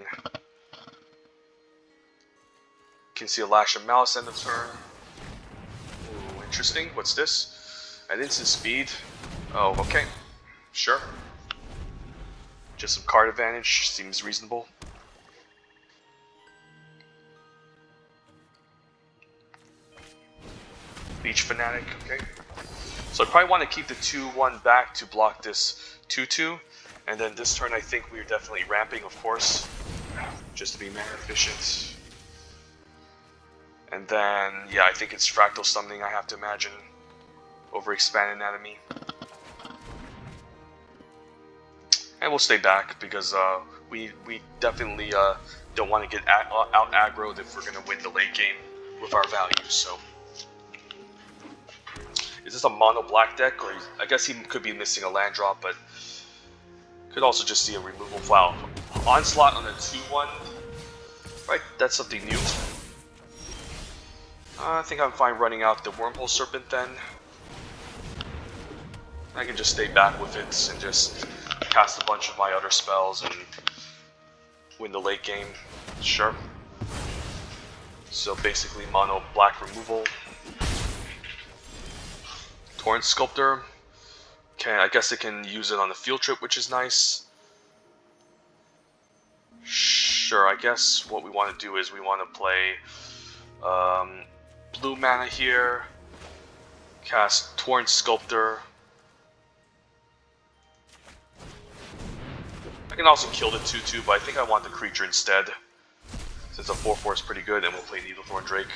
Can see a Lash of Malice end of turn. Ooh, interesting. What's this? At instant speed. Oh, okay. Sure. Just some card advantage. Seems reasonable. Beach Fanatic, okay. So I probably want to keep the 2/1 back to block this 2/2. And then this turn I think we're definitely ramping, of course. just to be mana efficient. And then, yeah, I think it's Fractal Summoning, I have to imagine. Overexpand Anatomy. And we'll stay back because we definitely don't want to get out aggroed if we're going to win the late game with our values. So, is this a mono black deck, or I guess he could be missing a land drop, but could also just see a removal file. Onslaught on a 2/1, right? That's something new. I think I'm fine running out the Wormhole Serpent then. I can just stay back with it and just cast a bunch of my other spells and win the late game. Sure. So basically mono black removal. Torrent Sculptor. Okay, I guess it can use it on the field trip, which is nice. Sure, I guess what we want to do is we want to play blue mana here, cast Torrent Sculptor. I can also kill the 2/2, but I think I want the creature instead, since the 4/4 is pretty good, and we'll play Needlethorn Drake.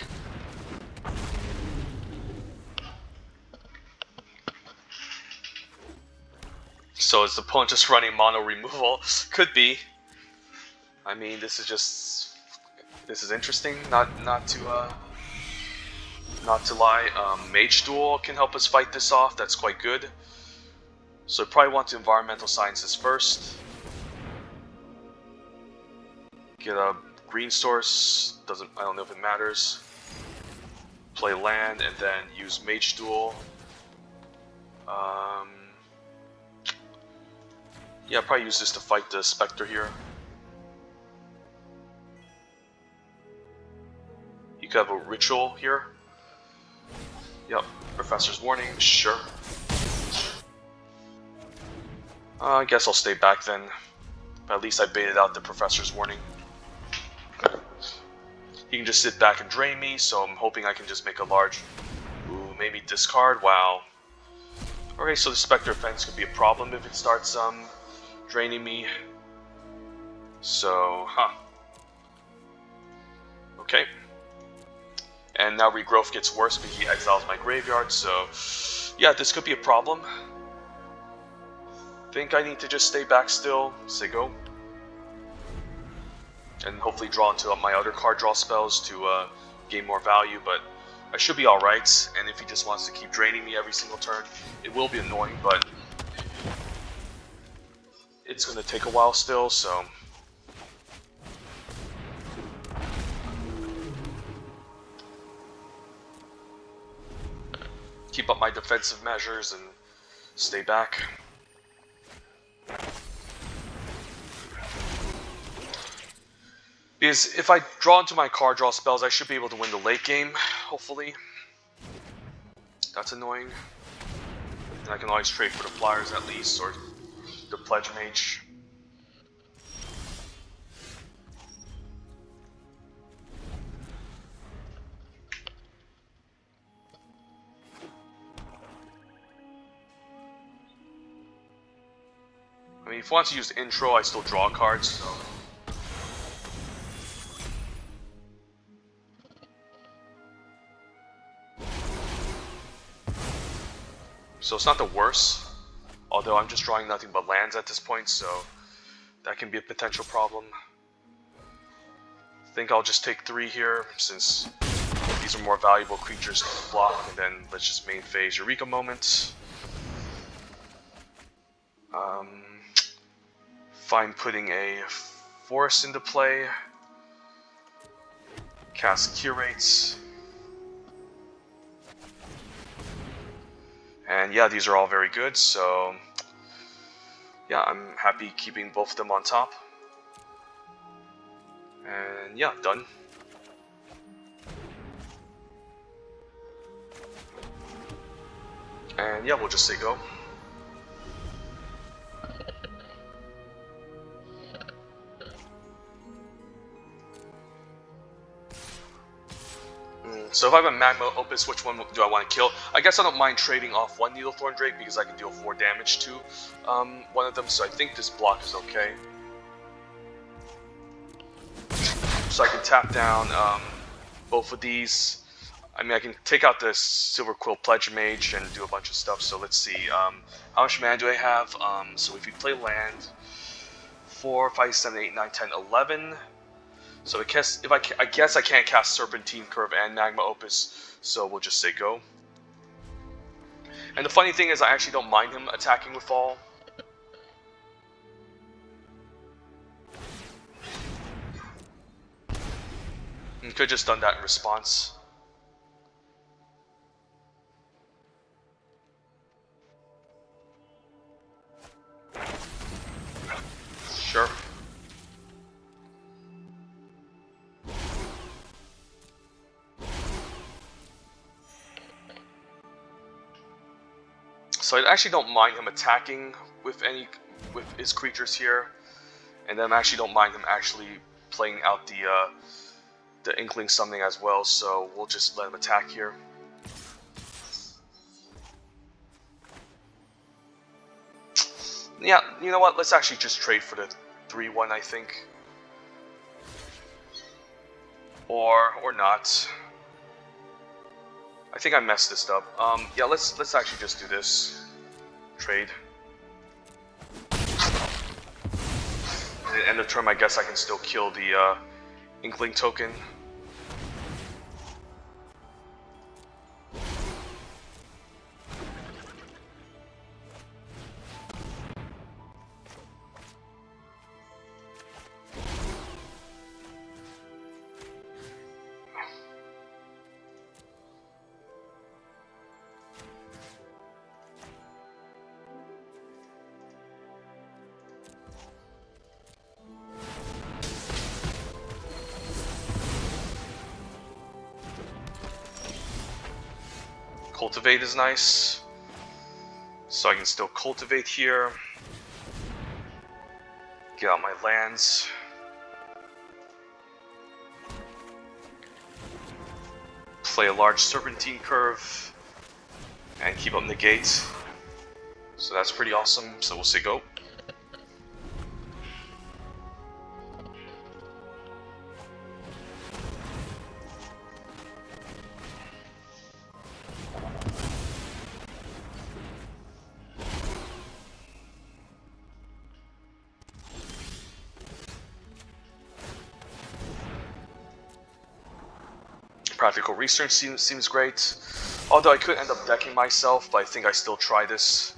So is the opponent just running mono removal? Could be. I mean, this is interesting. Not to lie. Mage Duel can help us fight this off. That's quite good. So I probably want to Environmental Sciences first. Get a green source. I don't know if it matters. Play land and then use Mage Duel. Yeah, I'll probably use this to fight the Spectre here. You could have a Ritual here. Yep, Professor's Warning, sure. I guess I'll stay back then. But at least I baited out the Professor's Warning. He can just sit back and drain me, so I'm hoping I can just make a large... Ooh, maybe discard, wow. Okay, so the Spectre Fence could be a problem if it starts draining me. So, okay. And now Regrowth gets worse because he exiles my graveyard, so... Yeah, this could be a problem. Think I need to just stay back still, say go. And hopefully draw into my other card draw spells to gain more value, but I should be alright. And if he just wants to keep draining me every single turn, it will be annoying, but it's going to take a while still, so... Keep up my defensive measures and stay back. Because if I draw into my card draw spells, I should be able to win the late game, hopefully. That's annoying. And I can always trade for the Flyers at least, or the Pledge Mage. I mean, if he wants to use intro, I still draw cards, so... So it's not the worst, although I'm just drawing nothing but lands at this point, so that can be a potential problem. I think I'll just take 3 here, since these are more valuable creatures to block, and then let's just main phase Eureka Moment. Fine putting a Forest into play. Cast Curates. And yeah, these are all very good, so yeah, I'm happy keeping both of them on top. And yeah, done. And yeah, we'll just say go. So if I have a Magma Opus, which one do I want to kill? I guess I don't mind trading off one Needlethorn Drake because I can deal 4 damage to one of them, so I think this block is okay. So I can tap down both of these. I mean, I can take out the Silver Quill Pledge Mage and do a bunch of stuff. So let's see. How much mana do I have? So if you play land, 4, 5, 7, 8, 9, 10, 11. So I guess I guess I can't cast Serpentine Curve and Magma Opus. So we'll just say go. And the funny thing is, I actually don't mind him attacking with all. He could have just done that in response. Sure. So I actually don't mind him attacking with his creatures here, and then I actually don't mind him actually playing out the Inkling summoning as well. So we'll just let him attack here. Yeah, you know what? Let's actually just trade for the 3/1, I think, or not. I think I messed this up. Yeah, let's actually just do this. Trade. At the end of turn, I guess I can still kill the Inkling token. Cultivate is nice, so I can still cultivate here, get out my lands, play a large Serpentine Curve, and keep up negate. So that's pretty awesome, so we'll say go. Practical Research seems great. Although I could end up decking myself, but I think I still try this.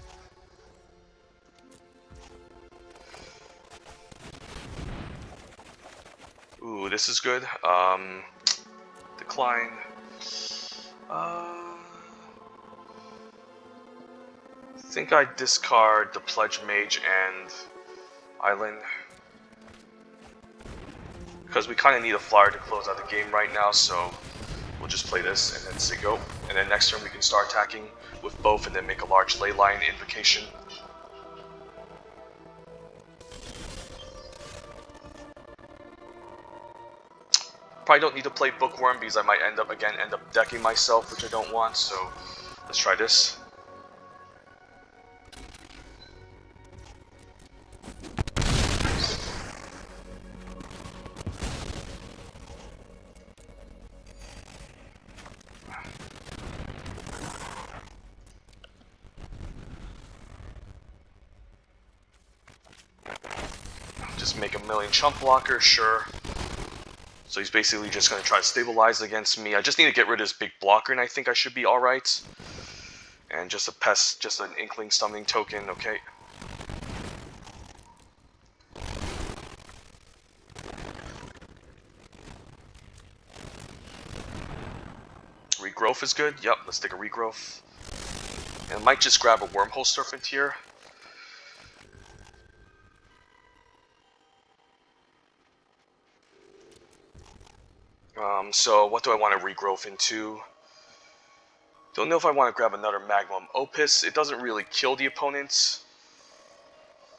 Ooh, this is good. Decline. I think I discard the Pledge Mage and Island, because we kind of need a flyer to close out the game right now, so we'll just play this and then say go. And then next turn we can start attacking with both and then make a large ley line invocation. Probably don't need to play Bookwurm because I might end up decking myself, which I don't want, so let's try this. Just make a million chump blockers, sure. So he's basically just going to try to stabilize against me. I just need to get rid of this big blocker, and I think I should be alright. And just a pest, just an Inkling summoning token, okay. Regrowth is good. Yep, let's take a regrowth. And I might just grab a Wormhole Serpent here. So what do I want to regrowth into? Don't know if I want to grab another Magma Opus. It doesn't really kill the opponents.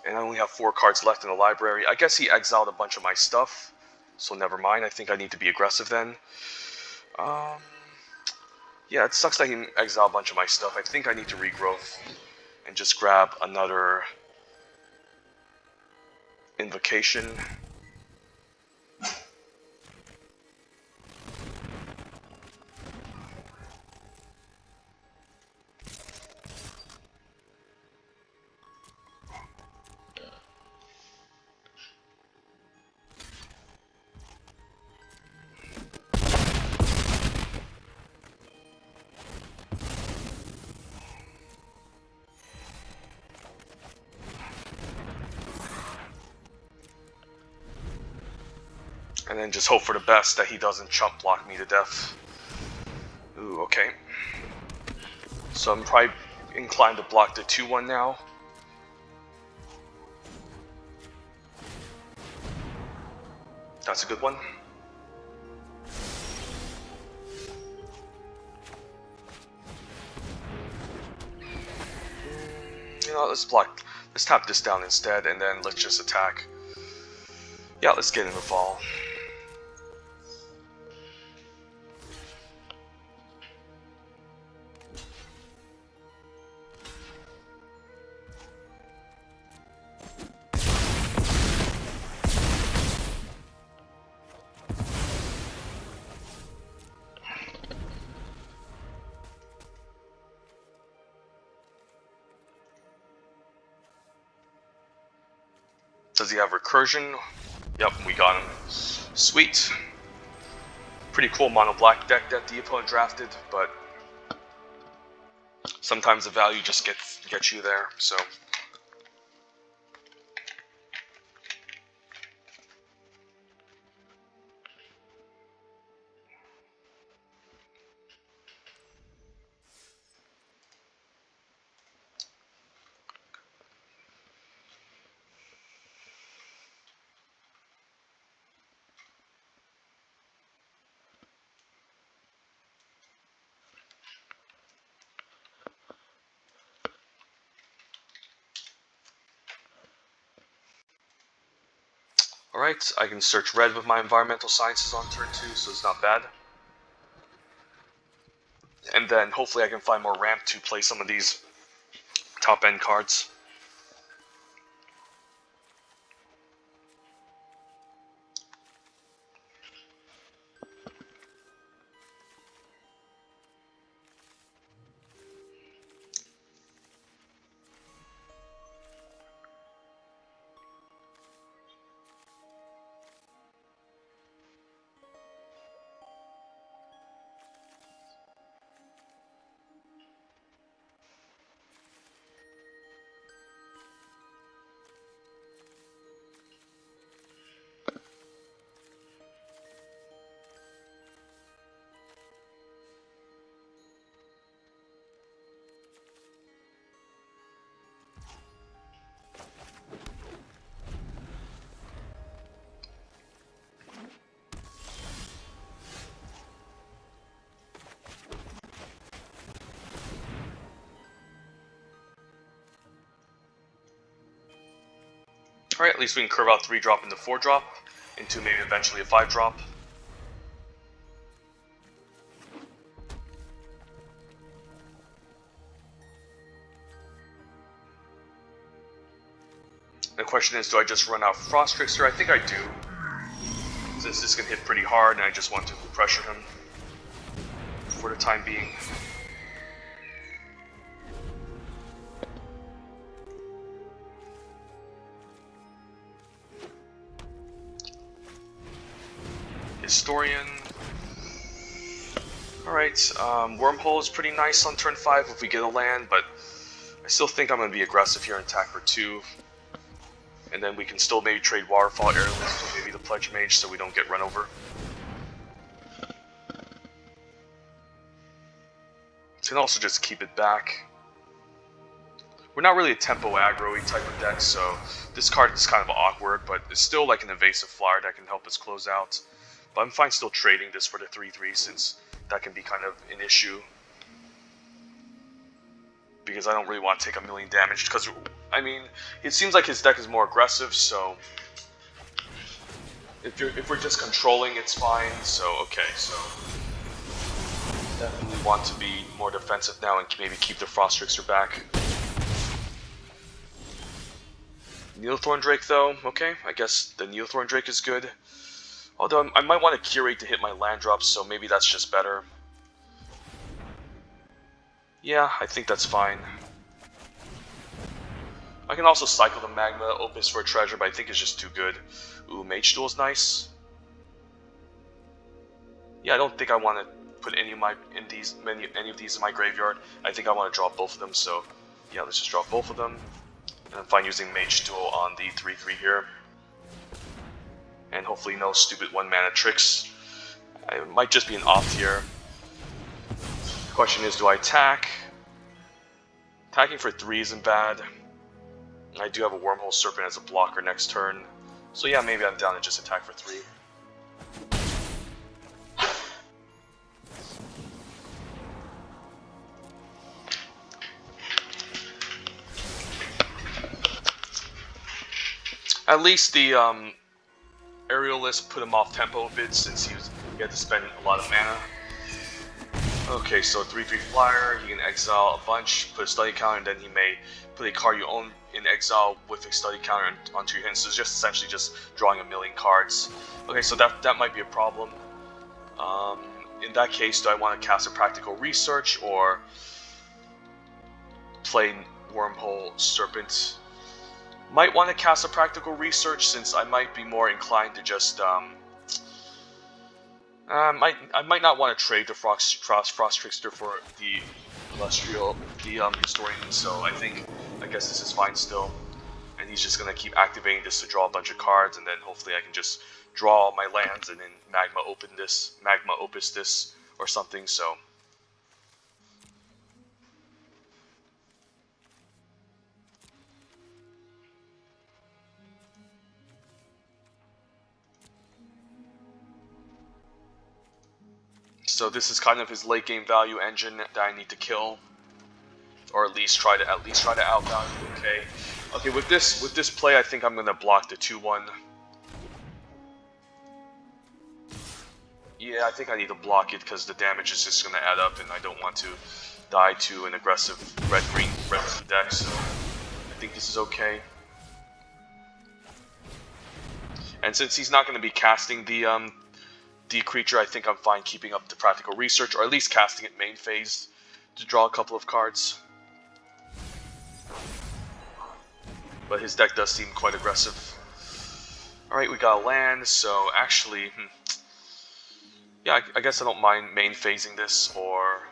And I only have 4 cards left in the library. I guess he exiled a bunch of my stuff. So never mind. I think I need to be aggressive then. Yeah, it sucks that he exiled a bunch of my stuff. I think I need to regrowth and just grab another invocation. And then just hope for the best that he doesn't chump block me to death. Ooh, okay. So I'm probably inclined to block the 2-1 now. That's a good one. You know, let's block. Let's tap this down instead, and then let's just attack. Yeah, let's get in the fall. Does he have recursion? Yep, we got him. Sweet. Pretty cool mono black deck that the opponent drafted, but sometimes the value just gets you there, so. Alright, I can search red with my environmental sciences on turn 2, so it's not bad. And then hopefully I can find more ramp to play some of these top end cards. Alright, at least we can curve out 3-drop into 4-drop, into maybe eventually a 5-drop. The question is, do I just run out Frost Trickster? I think I do, since this can hit pretty hard and I just want to pressure him for the time being. Historian. Alright, Wormhole is pretty nice on turn 5 if we get a land, but I still think I'm going to be aggressive here and attack for 2. And then we can still maybe trade Waterfall Airlift or maybe the Pledge Mage so we don't get run over. Can also just keep it back. We're not really a tempo aggro-y type of deck, so this card is kind of awkward, but it's still like an evasive flyer that can help us close out. But I'm fine still trading this for the 3/3 since that can be kind of an issue. Because I don't really want to take 1,000,000 damage, because, I mean, it seems like his deck is more aggressive, so if we're just controlling, it's fine. So, okay, so definitely want to be more defensive now and maybe keep the Frost Trickster back. Neilthorn Drake, though, okay, I guess the Neilthorn Drake is good. Although I might want to curate to hit my land drops, so maybe that's just better. Yeah, I think that's fine. I can also cycle the Magma Opus for a treasure, but I think it's just too good. Ooh, Mage Duel is nice. Yeah, I don't think I want to put any of these in my graveyard. I think I want to draw both of them, so yeah, let's just draw both of them. And I'm fine using Mage Duel on the 3/3 here. and hopefully no stupid 1-mana tricks. It might just be an off tier. The question is, do I attack? Attacking for 3 isn't bad. I do have a Wormhole Serpent as a blocker next turn, so yeah, maybe I'm down to just attack for 3. At least the Aerialist put him off tempo a bit since he had to spend a lot of mana. Okay, so 3/3 flyer, he can exile a bunch, put a study counter, and then he may put a card you own in exile with a study counter onto your hand. So it's just essentially just drawing a million cards. Okay, so that might be a problem. In that case, do I want to cast a Practical Research or play Wormhole Serpent? Might want to cast a Practical Research since I might be more inclined to just I might not want to trade the Frost Trickster for the Historian, so I guess this is fine still. And he's just gonna keep activating this to draw a bunch of cards, and then hopefully I can just draw all my lands and then Magma Opus this or something. So this is kind of his late game value engine that I need to kill, or at least try to outvalue. Okay. With this play, I think I'm gonna block the 2/1. Yeah, I think I need to block it because the damage is just gonna add up, and I don't want to die to an aggressive red deck. So I think this is okay. And since he's not gonna be casting the creature, I think I'm fine keeping up the Practical Research, or at least casting it main phase to draw a couple of cards. But his deck does seem quite aggressive. Alright, we got a land, so actually, yeah, I guess I don't mind main phasing this, or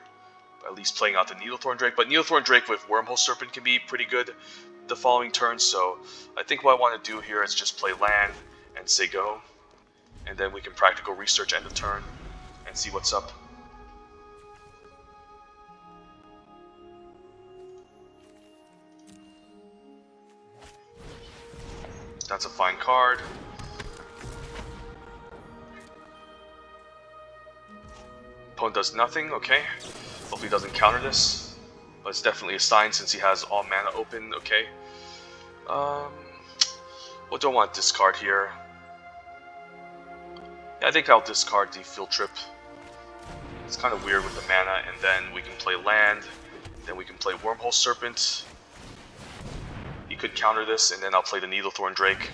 at least playing out the Needlethorn Drake. But Needlethorn Drake with Wormhole Serpent can be pretty good the following turn, so I think what I want to do here is just play land and say go. And then we can Practical Research end of turn and see what's up. That's a fine card. Opponent does nothing, okay. Hopefully he doesn't counter this. But it's definitely a sign since he has all mana open, okay. What do I want to discard here? I think I'll discard the Field Trip. It's kind of weird with the mana, and then we can play land, then we can play Wormhole Serpent. He could counter this, and then I'll play the Needlethorn Drake.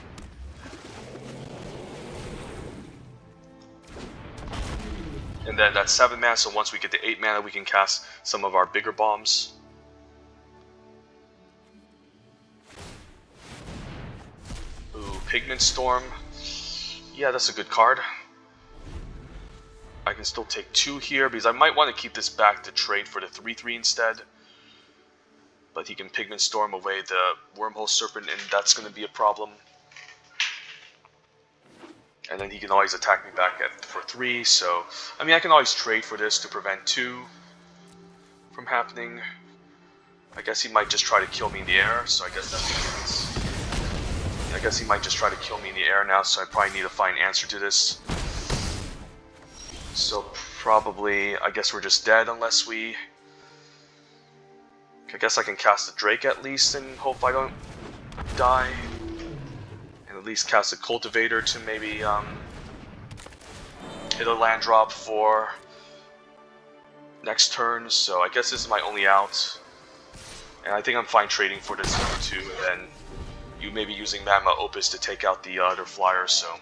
And then that's 7 mana, so once we get to 8 mana, we can cast some of our bigger bombs. Ooh, Pigment Storm. Yeah, that's a good card. I can still take 2 here, because I might want to keep this back to trade for the 3/3 instead. But he can Pigment Storm away the Wormhole Serpent, and that's going to be a problem. And then he can always attack me back for 3, so... I mean, I can always trade for this to prevent 2 from happening. I guess he might just try to kill me in the air, so I guess that makes sense. I guess he might just try to kill me in the air now, so I probably need to find an answer to this. So probably, I guess we're just dead unless we... I guess I can cast a Drake at least and hope I don't die. And at least cast a Cultivator to maybe hit a land drop for next turn. So I guess this is my only out. And I think I'm fine trading for this number 2, and then you maybe using Magma Opus to take out the other flyers. So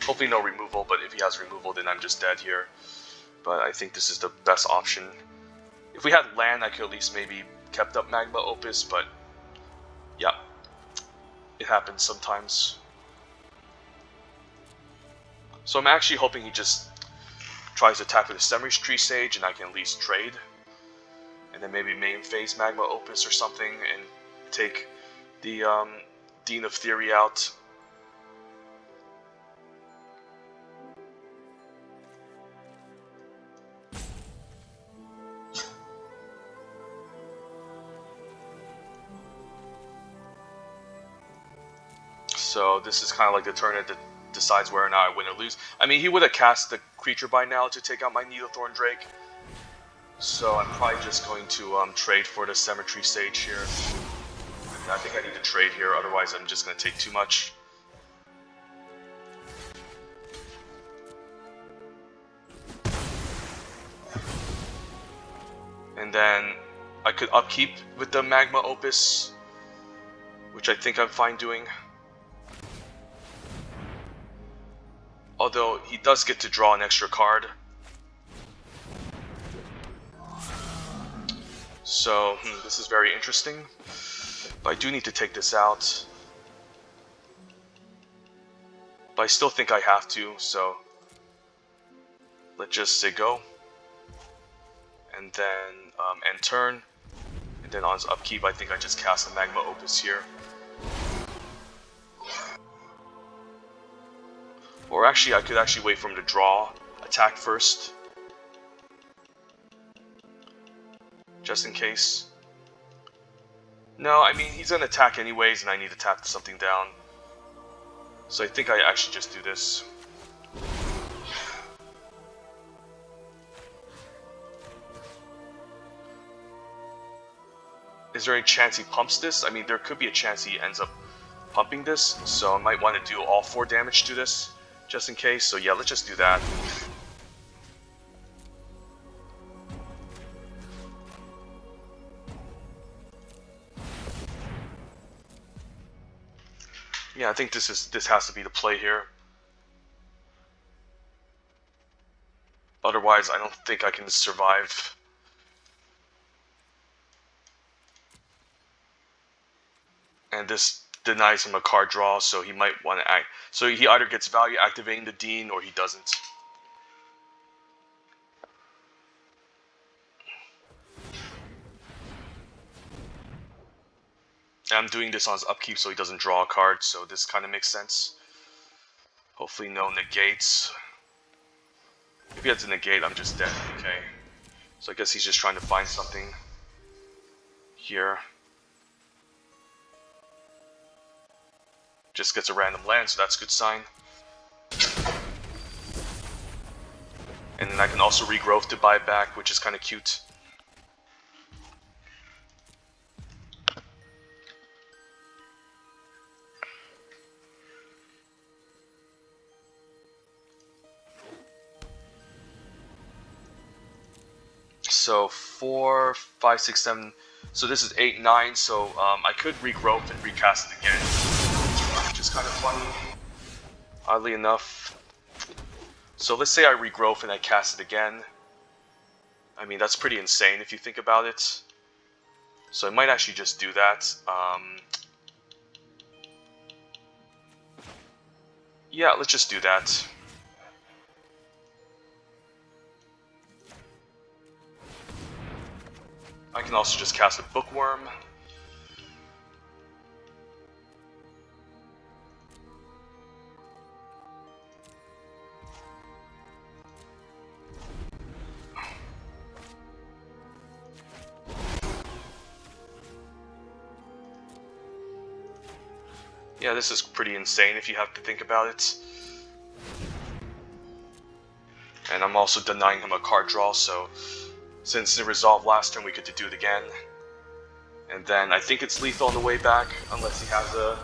hopefully no removal, but if he has removal, then I'm just dead here. But I think this is the best option. If we had land, I could at least maybe kept up Magma Opus, but yeah, it happens sometimes. So I'm actually hoping he just tries to attack with a Semri's Tree Sage, and I can at least trade. And then maybe main phase Magma Opus or something, and take the Dean of Theory out. So this is kind of like the turn that decides whether or not I win or lose. I mean, he would have cast the creature by now to take out my Needlethorn Drake. So I'm probably just going to trade for the Cemetery Sage here. I think I need to trade here, otherwise I'm just going to take too much. And then I could upkeep with the Magma Opus, which I think I'm fine doing. Although he does get to draw an extra card. So, this is very interesting. But I do need to take this out. But I still think I have to, so let's just say go. And then end turn. And then on his upkeep, I think I just cast the Magma Opus here. Or actually, I could actually wait for him to draw, attack first. Just in case. No, I mean, he's gonna attack anyways, and I need to tap something down. So I think I actually just do this. Is there any chance he pumps this? I mean, there could be a chance he ends up pumping this, so I might want to do all 4 damage to this, just in case. So yeah, let's just do that. Yeah, I think this has to be the play here. Otherwise, I don't think I can survive. And this denies him a card draw, so he might want to act. So he either gets value activating the Dean, or he doesn't. I'm doing this on his upkeep so he doesn't draw a card, so this kind of makes sense. Hopefully no negates. If he has a negate, I'm just dead. Okay. So I guess he's just trying to find something here. Just gets a random land, so that's a good sign. And then I can also regrowth to buy back, which is kind of cute. So 4, 5, 6, 7. So this is 8, 9. So I could regrowth and recast it again, which is kind of funny, oddly enough. So let's say I regrowth and I cast it again. I mean, that's pretty insane if you think about it. So I might actually just do that. Yeah, let's just do that. I can also just cast a Bookwurm. Yeah, this is pretty insane if you have to think about it. And I'm also denying him a card draw, so since it resolved last turn, we get to do it again. And then I think it's lethal on the way back, unless he has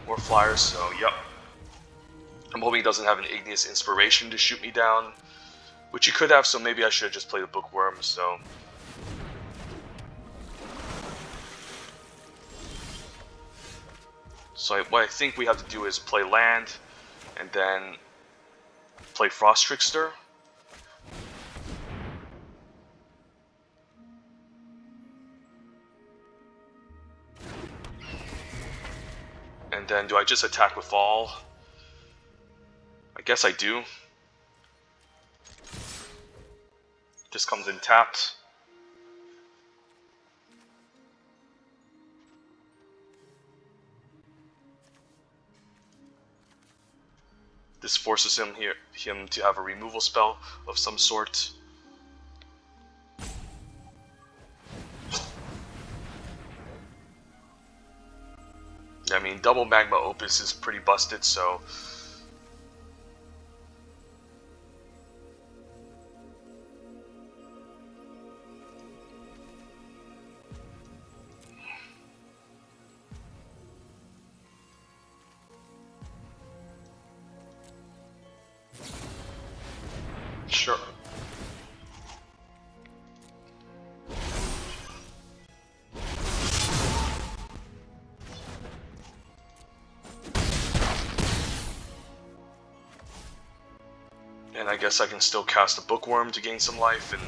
more flyers, so yep. I'm hoping he doesn't have an Igneous Inspiration to shoot me down, which he could have, so maybe I should just play the Bookwurm, so. So what I think we have to do is play land, and then play Frost Trickster. And then do I just attack with all? I guess I do. Just comes in tapped. This forces him to have a removal spell of some sort. I mean, double Magma Opus is pretty busted, so... Sure. And I guess I can still cast a Bookwurm to gain some life, and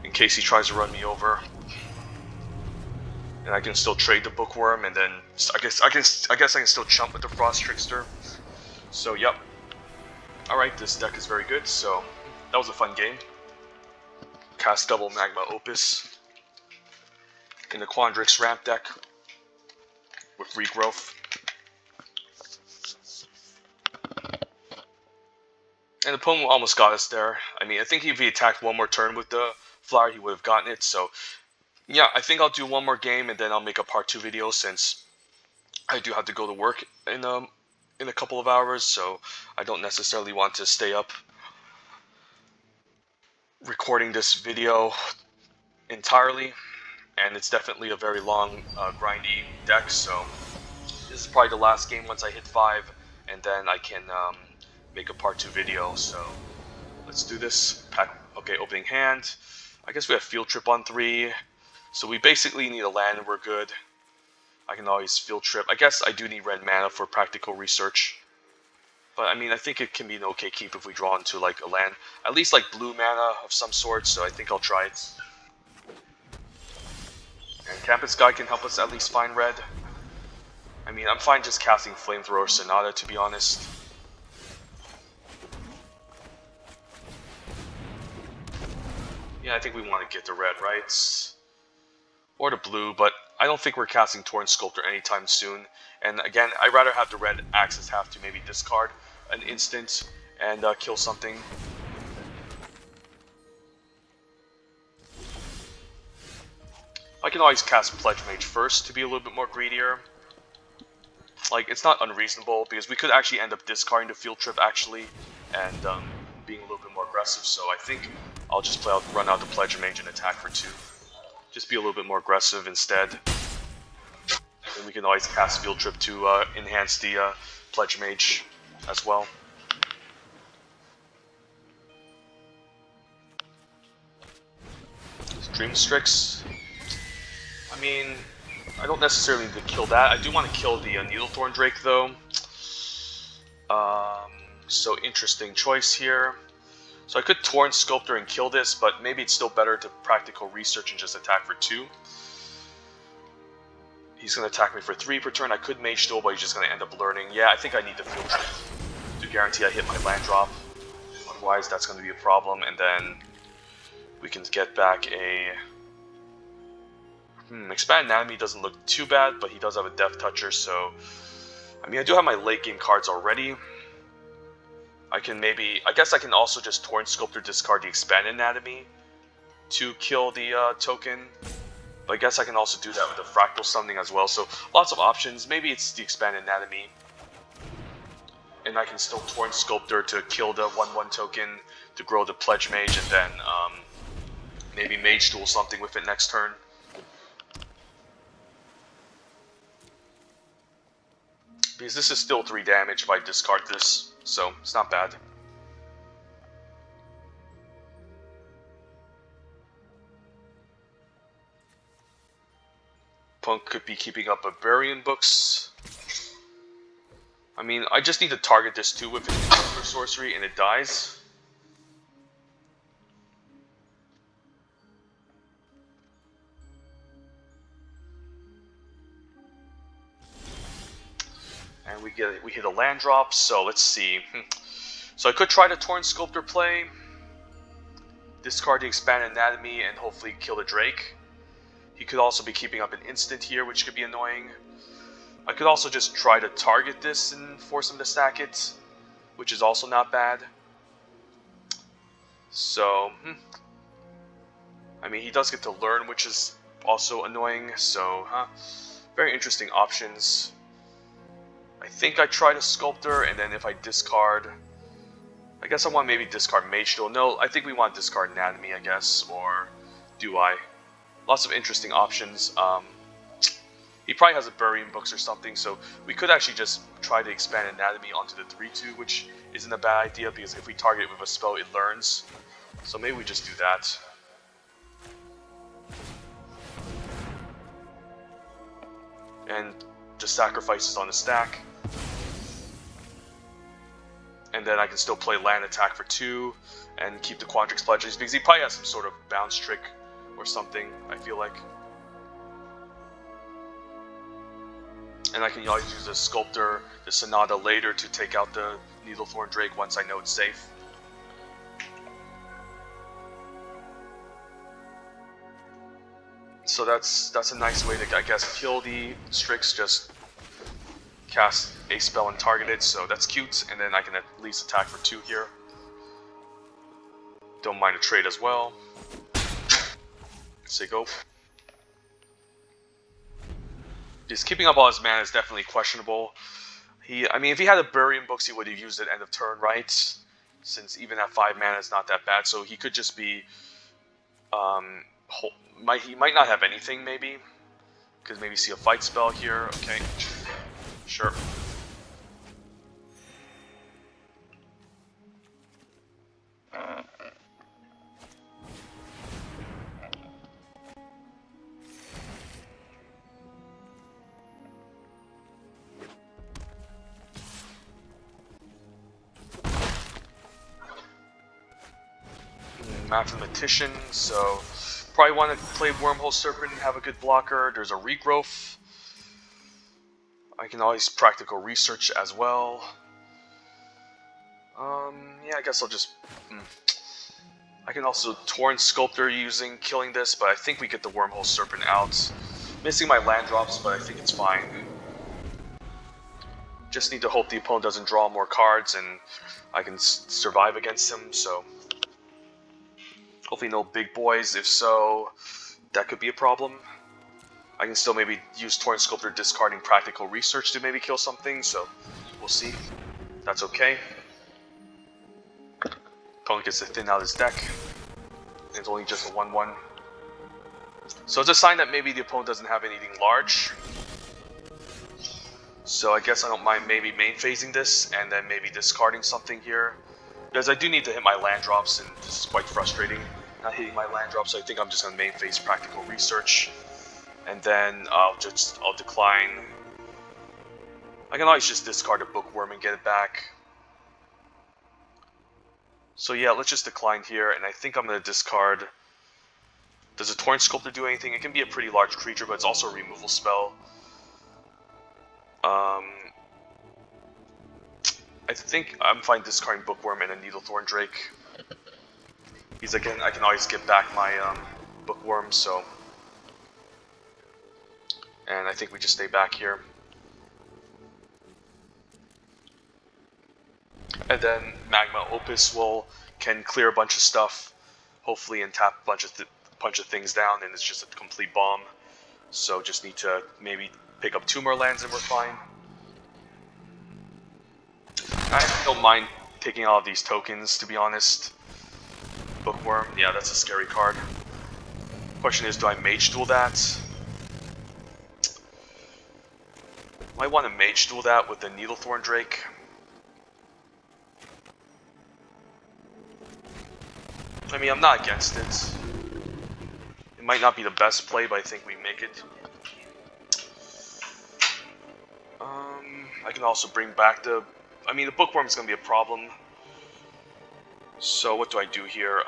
in case he tries to run me over. And I can still trade the Bookwurm, and then I guess I can still chump with the Frost Trickster. So yep. Alright, this deck is very good, so that was a fun game. Cast double Magma Opus in the Quandrix ramp deck with regrowth. And the opponent almost got us there. I mean, I think if he attacked one more turn with the Flower, he would have gotten it. So, yeah, I think I'll do one more game and then I'll make a part 2 video since I do have to go to work in a couple of hours. So, I don't necessarily want to stay up recording this video entirely. And it's definitely a very long, grindy deck. So, this is probably the last game once I hit 5. And then I can make a part 2 video. So, let's do this. Okay, opening hand. I guess we have Field Trip on 3. So we basically need a land and we're good. I can always Field Trip. I guess I do need red mana for practical research. But I mean, I think it can be an okay keep if we draw into like a land. At least like blue mana of some sort, so I think I'll try it. And Campus Guy can help us at least find red. I mean, I'm fine just casting Flamethrower Sonata, to be honest. Yeah, I think we want to get the red, right? Or the blue, but I don't think we're casting Torrent Sculptor anytime soon. And again, I'd rather have the red Axis have to maybe discard an instant and kill something. I can always cast Pledge Mage first to be a little bit more greedier. Like, it's not unreasonable, because we could actually end up discarding the Field Trip, actually, and being a little bit more aggressive, so I think I'll just run out the Pledge Mage and attack for 2. Just be a little bit more aggressive instead. And we can always cast Field Trip to enhance the Pledge Mage as well. Dream Strix. I mean, I don't necessarily need to kill that. I do want to kill the Needlethorn Drake, though. So interesting choice here. So I could Torrent Sculptor and kill this, but maybe it's still better to practical research and just attack for 2. He's going to attack me for 3 per turn. I could Mage Duel, but he's just going to end up learning. Yeah, I think I need the Field Trip to guarantee I hit my land drop. Otherwise, that's going to be a problem. And then we can get back a... Expanded Anatomy doesn't look too bad, but he does have a Death Toucher, so... I mean, I do have my late game cards already. I guess I can also just Torrent Sculptor discard the Expanded Anatomy to kill the token. But I guess I can also do that with the Fractal Summoning as well, so lots of options. Maybe it's the Expanded Anatomy. And I can still Torrent Sculptor to kill the 1/1 token to grow the Pledge Mage, and then maybe Mage Duel something with it next turn. Because this is still 3 damage if I discard this, so it's not bad. Punk could be keeping up Barbarian books. I mean, I just need to target this too with his sorcery and it dies. And we hit a land drop, so let's see. So I could try the Torrent Sculptor play, discard the Expanded Anatomy, and hopefully kill the Drake. He could also be keeping up an instant here, which could be annoying. I could also just try to target this and force him to stack it, which is also not bad. So, I mean, he does get to learn, which is also annoying, so, very interesting options. I think I try to Sculptor, and then if I discard... I guess I want to maybe discard Mage Duel. No, I think we want to discard Anatomy, I guess. Or do I? Lots of interesting options. He probably has a Burying Books or something, so we could actually just try to expand Anatomy onto the 3-2, which isn't a bad idea, because if we target it with a spell, it learns. So maybe we just do that. And just sacrifices on the stack. And then I can still play land attack for 2 and keep the Quandrix pledges, because he probably has some sort of bounce trick or something, I feel like. And I can always use the Sculptor, the Sonata later to take out the Needlethorn Drake once I know it's safe. So that's a nice way to, I guess, kill the Strix, just cast a spell and target it, so that's cute, and then I can at least attack for 2 here. Don't mind a trade as well. Say go. Just keeping up all his mana is definitely questionable. I mean, if he had a Burying Books, he would have used it end of turn, right? Since even at 5 mana is not that bad, so he could just be... he might not have anything, maybe. Could maybe see a fight spell here. Okay, sure. Mathematician, so probably want to play Wormhole Serpent and have a good blocker. There's a Regrowth. I can always Practical Research as well. Yeah, I guess I'll just... I can also Torn Sculptor using killing this, but I think we get the Wormhole Serpent out. Missing my land drops, but I think it's fine. Just need to hope the opponent doesn't draw more cards and I can survive against him, so... Hopefully no big boys. If so, that could be a problem. I can still maybe use Torn Sculptor discarding Practical Research to maybe kill something, so we'll see. That's okay. Opponent gets to thin out his deck. And it's only just a 1-1. So it's a sign that maybe the opponent doesn't have anything large. So I guess I don't mind maybe main phasing this and then maybe discarding something here. Because I do need to hit my land drops, and this is quite frustrating, not hitting my land drops, so I think I'm just going to main phase Practical Research. And then I'll decline. I can always just discard a Bookwurm and get it back. So yeah, let's just decline here, and I think I'm going to discard... Does a Torn Sculptor do anything? It can be a pretty large creature, but it's also a removal spell. I think I'm fine discarding Bookwurm and a Needlethorn Drake. Because again, I can always get back my Bookwurm, so... And I think we just stay back here. And then Magma Opus can clear a bunch of stuff, hopefully, and tap a bunch of things down, and it's just a complete bomb. So just need to maybe pick up 2 more lands and we're fine. I don't mind taking all of these tokens, to be honest. Bookwurm, yeah, that's a scary card. Question is, do I Mage Duel that? Might want to Mage Duel that with the Needlethorn Drake. I mean, I'm not against it. It might not be the best play, but I think we make it. I can also bring back the... I mean, the Bookwurm is going to be a problem. So what do I do here?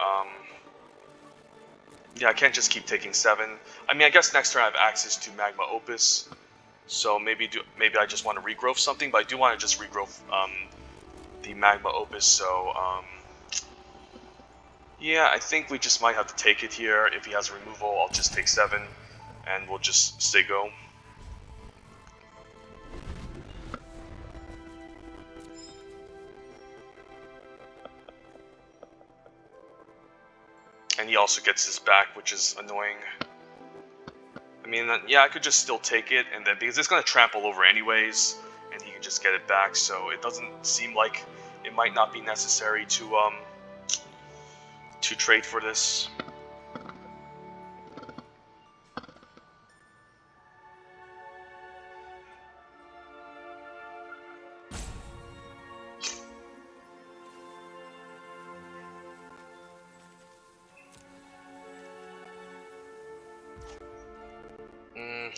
Yeah, I can't just keep taking 7. I mean, I guess next turn I have access to Magma Opus. So maybe I just want to regrowth something, but I do want to just regrowth the Magma Opus. So yeah, I think we just might have to take it here. If he has a removal, I'll just take 7, and we'll just stay go. And he also gets his back, which is annoying. I mean, yeah, I could just still take it, and then because it's going to trample over anyways, and he can just get it back, so it doesn't seem like it might not be necessary to trade for this.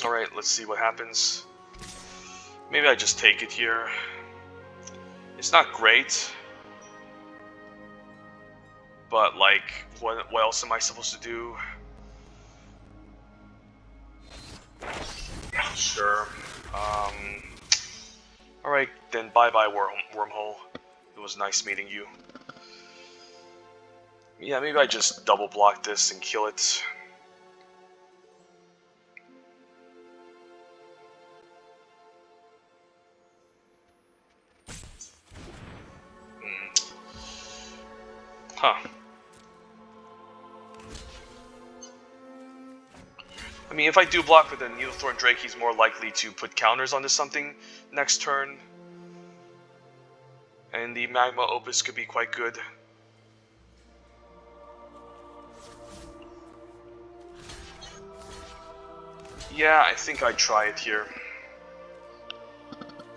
Alright, let's see what happens. Maybe I just take it here. It's not great, but like, what else am I supposed to do? Sure. Alright, then bye-bye wormhole. It was nice meeting you. Yeah, maybe I just double block this and kill it. Huh. I mean, if I do block with a Needlethorn Drake, he's more likely to put counters onto something next turn. And the Magma Opus could be quite good. Yeah, I think I'd try it here.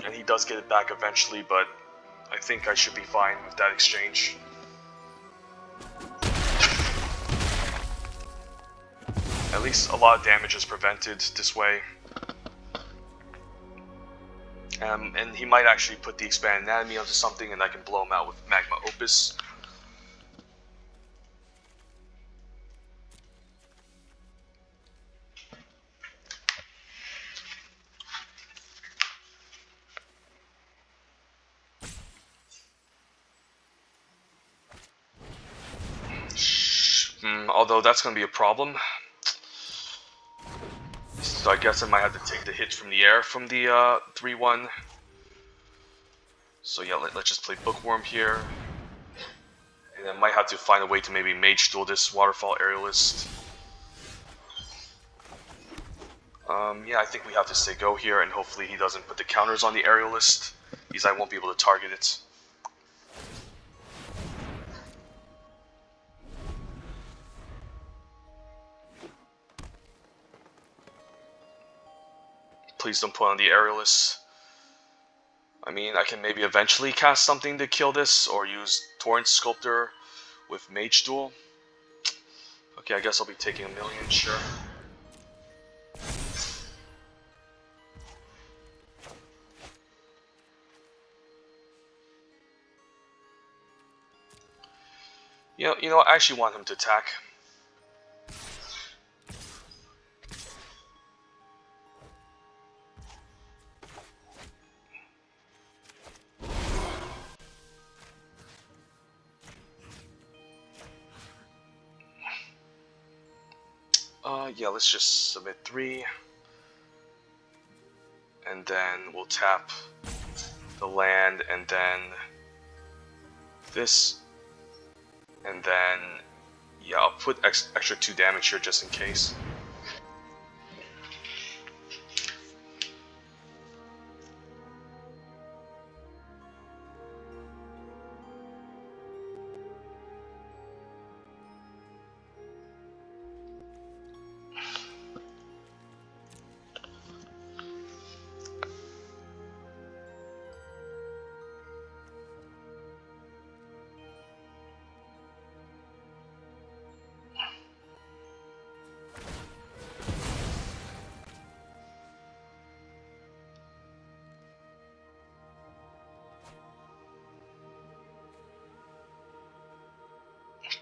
And he does get it back eventually, but I think I should be fine with that exchange. At least a lot of damage is prevented this way. And he might actually put the Expanded Anatomy onto something and I can blow him out with Magma Opus. Although that's going to be a problem. So I guess I might have to take the hit from the air from the 3-1. So yeah, let's just play Bookwurm here. And I might have to find a way to maybe Mage Duel this Waterfall Aerialist. Yeah, I think we have to say go here, and hopefully he doesn't put the counters on the Aerialist, because I won't be able to target it. Please don't put on the Aerialist. I mean, I can maybe eventually cast something to kill this, or use Torrent Sculptor with Mage Duel. Okay, I guess I'll be taking 1,000,000, sure. You know, I actually want him to attack. Yeah, let's just submit 3. And then we'll tap the land, and then this. And then, yeah, I'll put extra 2 damage here just in case.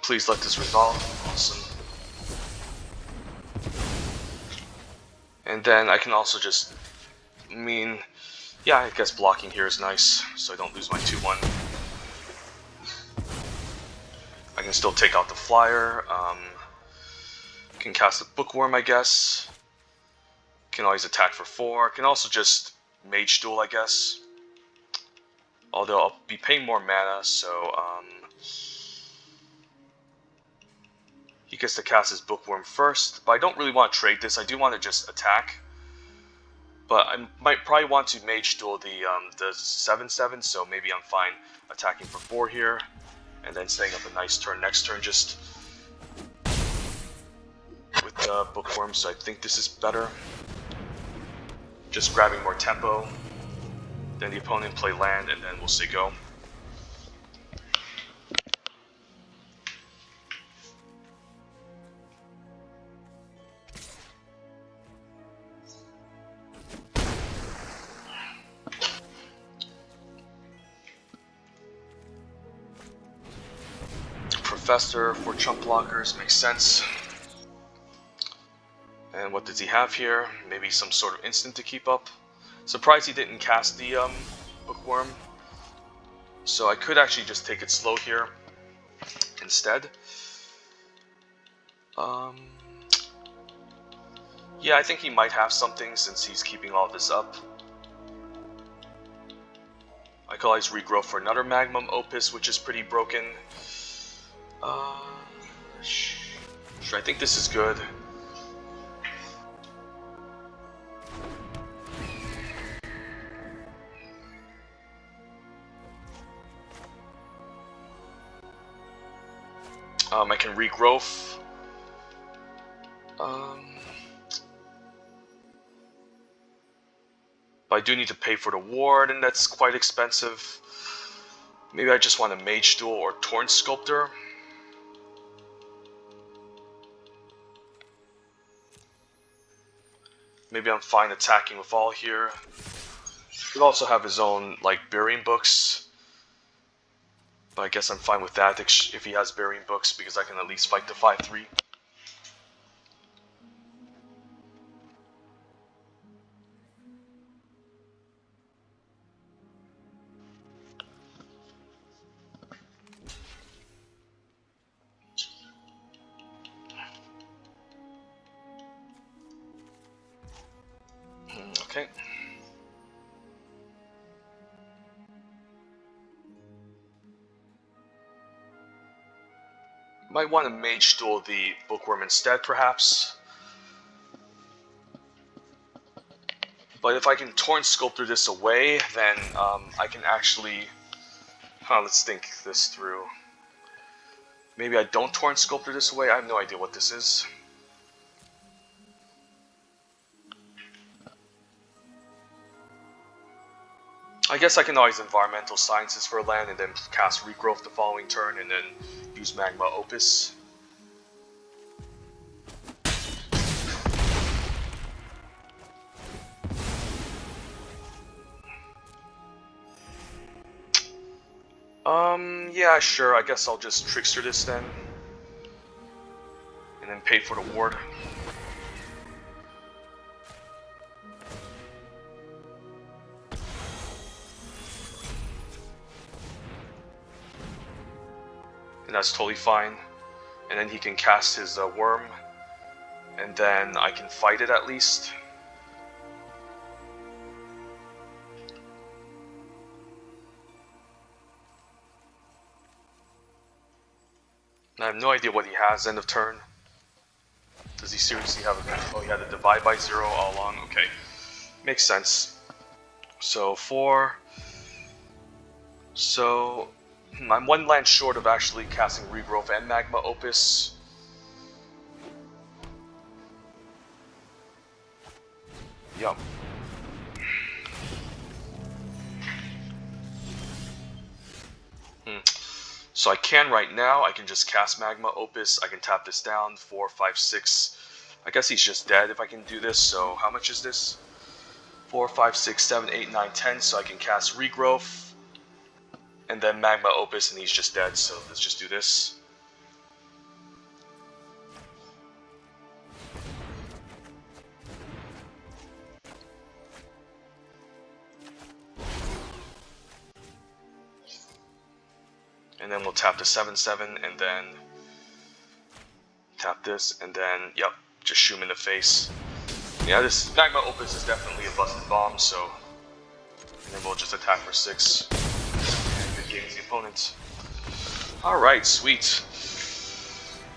Please let this resolve. Awesome. And then I can also just, yeah, I guess blocking here is nice, so I don't lose my 2-1. I can still take out the flyer. Can cast a Bookwurm, I guess. Can always attack for 4. Can also just Mage Duel, I guess. Although I'll be paying more mana, so he gets to cast his Bookwurm first, but I don't really want to trade this. I do want to just attack. But I might probably want to mage duel the 7/7, so maybe I'm fine attacking for 4 here, and then setting up a nice turn next turn just with Bookwurm, so I think this is better. Just grabbing more tempo, then the opponent play land, and then we'll say go. Professor for chump blockers makes sense. And what does he have here? Maybe some sort of instant to keep up. Surprised he didn't cast the Bookwurm. So I could actually just take it slow here instead. Yeah, I think he might have something since he's keeping all this up. I could always regrow for another Magma Opus, which is pretty broken. Sure, I think this is good. I can regrowth. But I do need to pay for the ward, and that's quite expensive. Maybe I just want a Mage Duel or Torn Sculptor. Maybe I'm fine attacking with all here. He could also have his own, like, Burying Books. But I guess I'm fine with that if he has Burying Books, because I can at least fight the 5/3. Okay. Might want to Mage Duel the Bookwurm instead, perhaps. But if I can Torn Sculptor this away, then I can actually... let's think this through. Maybe I don't Torn Sculptor this away? I have no idea what this is. I guess I can always Environmental Sciences for a land and then cast Regrowth the following turn and then use Magma Opus. Yeah, sure, I guess I'll just Trickster this then. And then pay for the ward. And that's totally fine. And then he can cast his worm, and then I can fight it at least. I have no idea what he has end of turn. Does he seriously have a... Oh, he had a divide by 0 all along? Okay. Makes sense. So 4. So I'm 1 land short of actually casting Regrowth and Magma Opus. Yup. So I can right now, I can just cast Magma Opus, I can tap this down, 4, 5, 6. I guess he's just dead if I can do this, so how much is this? 4, 5, 6, 7, 8, 9, 10, so I can cast Regrowth, and then Magma Opus, and he's just dead, so let's just do this. And then we'll tap the 7/7, and then tap this, and then, yep, just shoot him in the face. Yeah, this Magma Opus is definitely a busted bomb, so... And then we'll just attack for 6. And good games the opponent. Alright, sweet.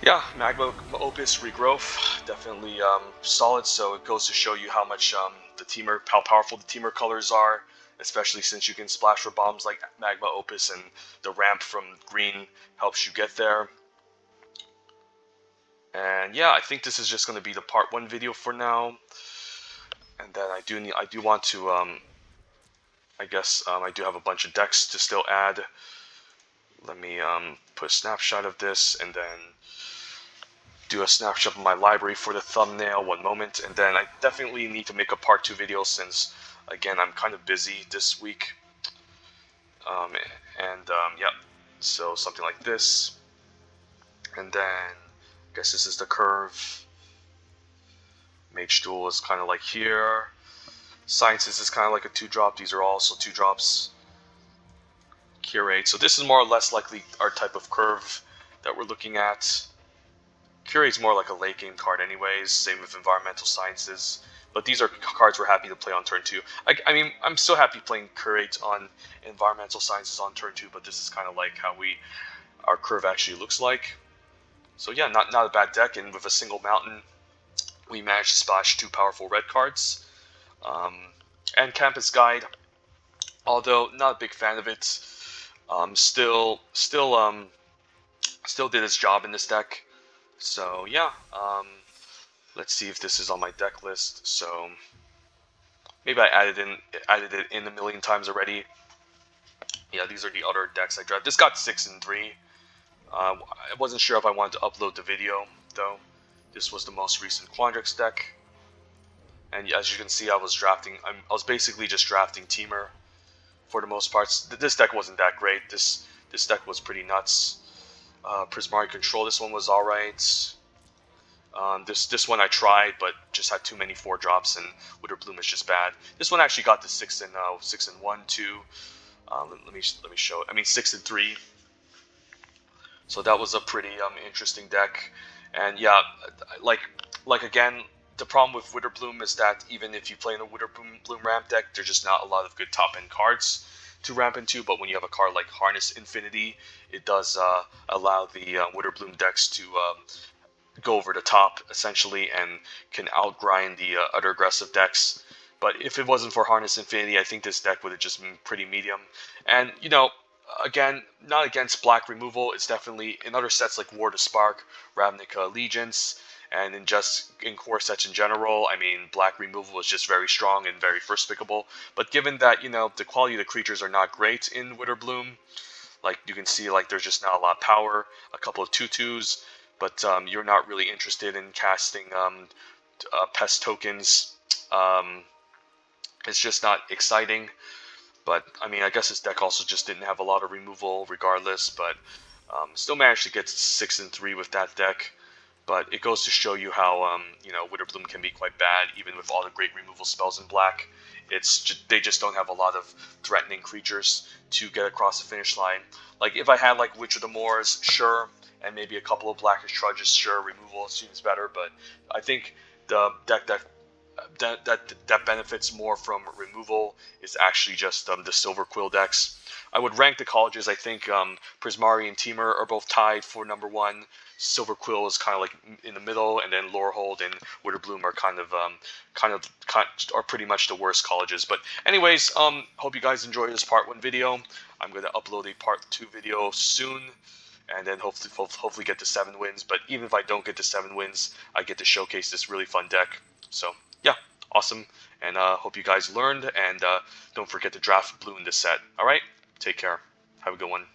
Yeah, Magma Opus Regrowth, definitely solid, so it goes to show you how much the Temur, how powerful the Temur colors are, especially since you can splash for bombs like Magma, Opus, and the ramp from green helps you get there. And yeah, I think this is just going to be the part 1 video for now. And then I do want to, I guess I do have a bunch of decks to still add. Let me put a snapshot of this and then do a snapshot of my library for the thumbnail. One moment, and then I definitely need to make a part 2 video since, again, I'm kind of busy this week. Yeah, so something like this. And then, I guess this is the curve. Mage Duel is kind of like here. Sciences is kind of like a 2-drop. These are also 2-drops. Curate. So this is more or less likely our type of curve that we're looking at. Curate's more like a late game card anyways. Same with Environmental Sciences. But these are cards we're happy to play on turn 2. I mean, I'm still happy playing Curate on Environmental Sciences on turn 2, but this is kind of like how our curve actually looks like. So yeah, not a bad deck, and with a single mountain, we managed to splash 2 powerful red cards. And Campus Guide, although not a big fan of it, still did its job in this deck. So yeah, let's see if this is on my deck list. So maybe I added it in a million times already. Yeah, these are the other decks I drafted. This got 6 and 3. I wasn't sure if I wanted to upload the video though. This was the most recent Quandrix deck, and as you can see, I was basically just drafting Temur for the most part. This deck wasn't that great. This deck was pretty nuts. Prismari Control, this one was alright. This one I tried, but just had too many 4-drops, and Witherbloom is just bad. This one actually got to 6 and 1 too. Let me show it. I mean 6 and 3. So that was a pretty interesting deck. And yeah, like again, the problem with Witherbloom is that even if you play in a Witherbloom ramp deck, there's just not a lot of good top-end cards to ramp into. But when you have a card like Harness Infinity, it does allow the Witherbloom decks to go over the top, essentially, and can outgrind the other aggressive decks. But if it wasn't for Harness Infinity, I think this deck would have just been pretty medium. And, you know, again, not against black removal. It's definitely in other sets like War to Spark, Ravnica Allegiance, and in core sets in general, I mean, black removal is just very strong and very first pickable. But given that, you know, the quality of the creatures are not great in Witherbloom, like you can see, like there's just not a lot of power, a couple of 2/2s, but you're not really interested in casting pest tokens. It's just not exciting. But, I mean, I guess this deck also just didn't have a lot of removal regardless, but still managed to get 6 and 3 with that deck. But it goes to show you how, you know, Witherbloom can be quite bad, even with all the great removal spells in black. They just don't have a lot of threatening creatures to get across the finish line. Like, if I had, like, Witch of the Moors, sure, and maybe a couple of Blackish Trudges, sure, removal seems better, but I think the deck that benefits more from removal is actually just the Silver Quill decks. I would rank the colleges. I think Prismari and Temur are both tied for number 1. Silver Quill is kind of like in the middle, and then Lorehold and Witherbloom are kind of are pretty much the worst colleges. But anyways, hope you guys enjoyed this part 1 video. I'm going to upload a part 2 video soon, and then hopefully get to 7 wins. But even if I don't get to 7 wins, I get to showcase this really fun deck. So yeah, awesome, and hope you guys learned, and don't forget to draft blue in this set. Alright, take care, have a good one.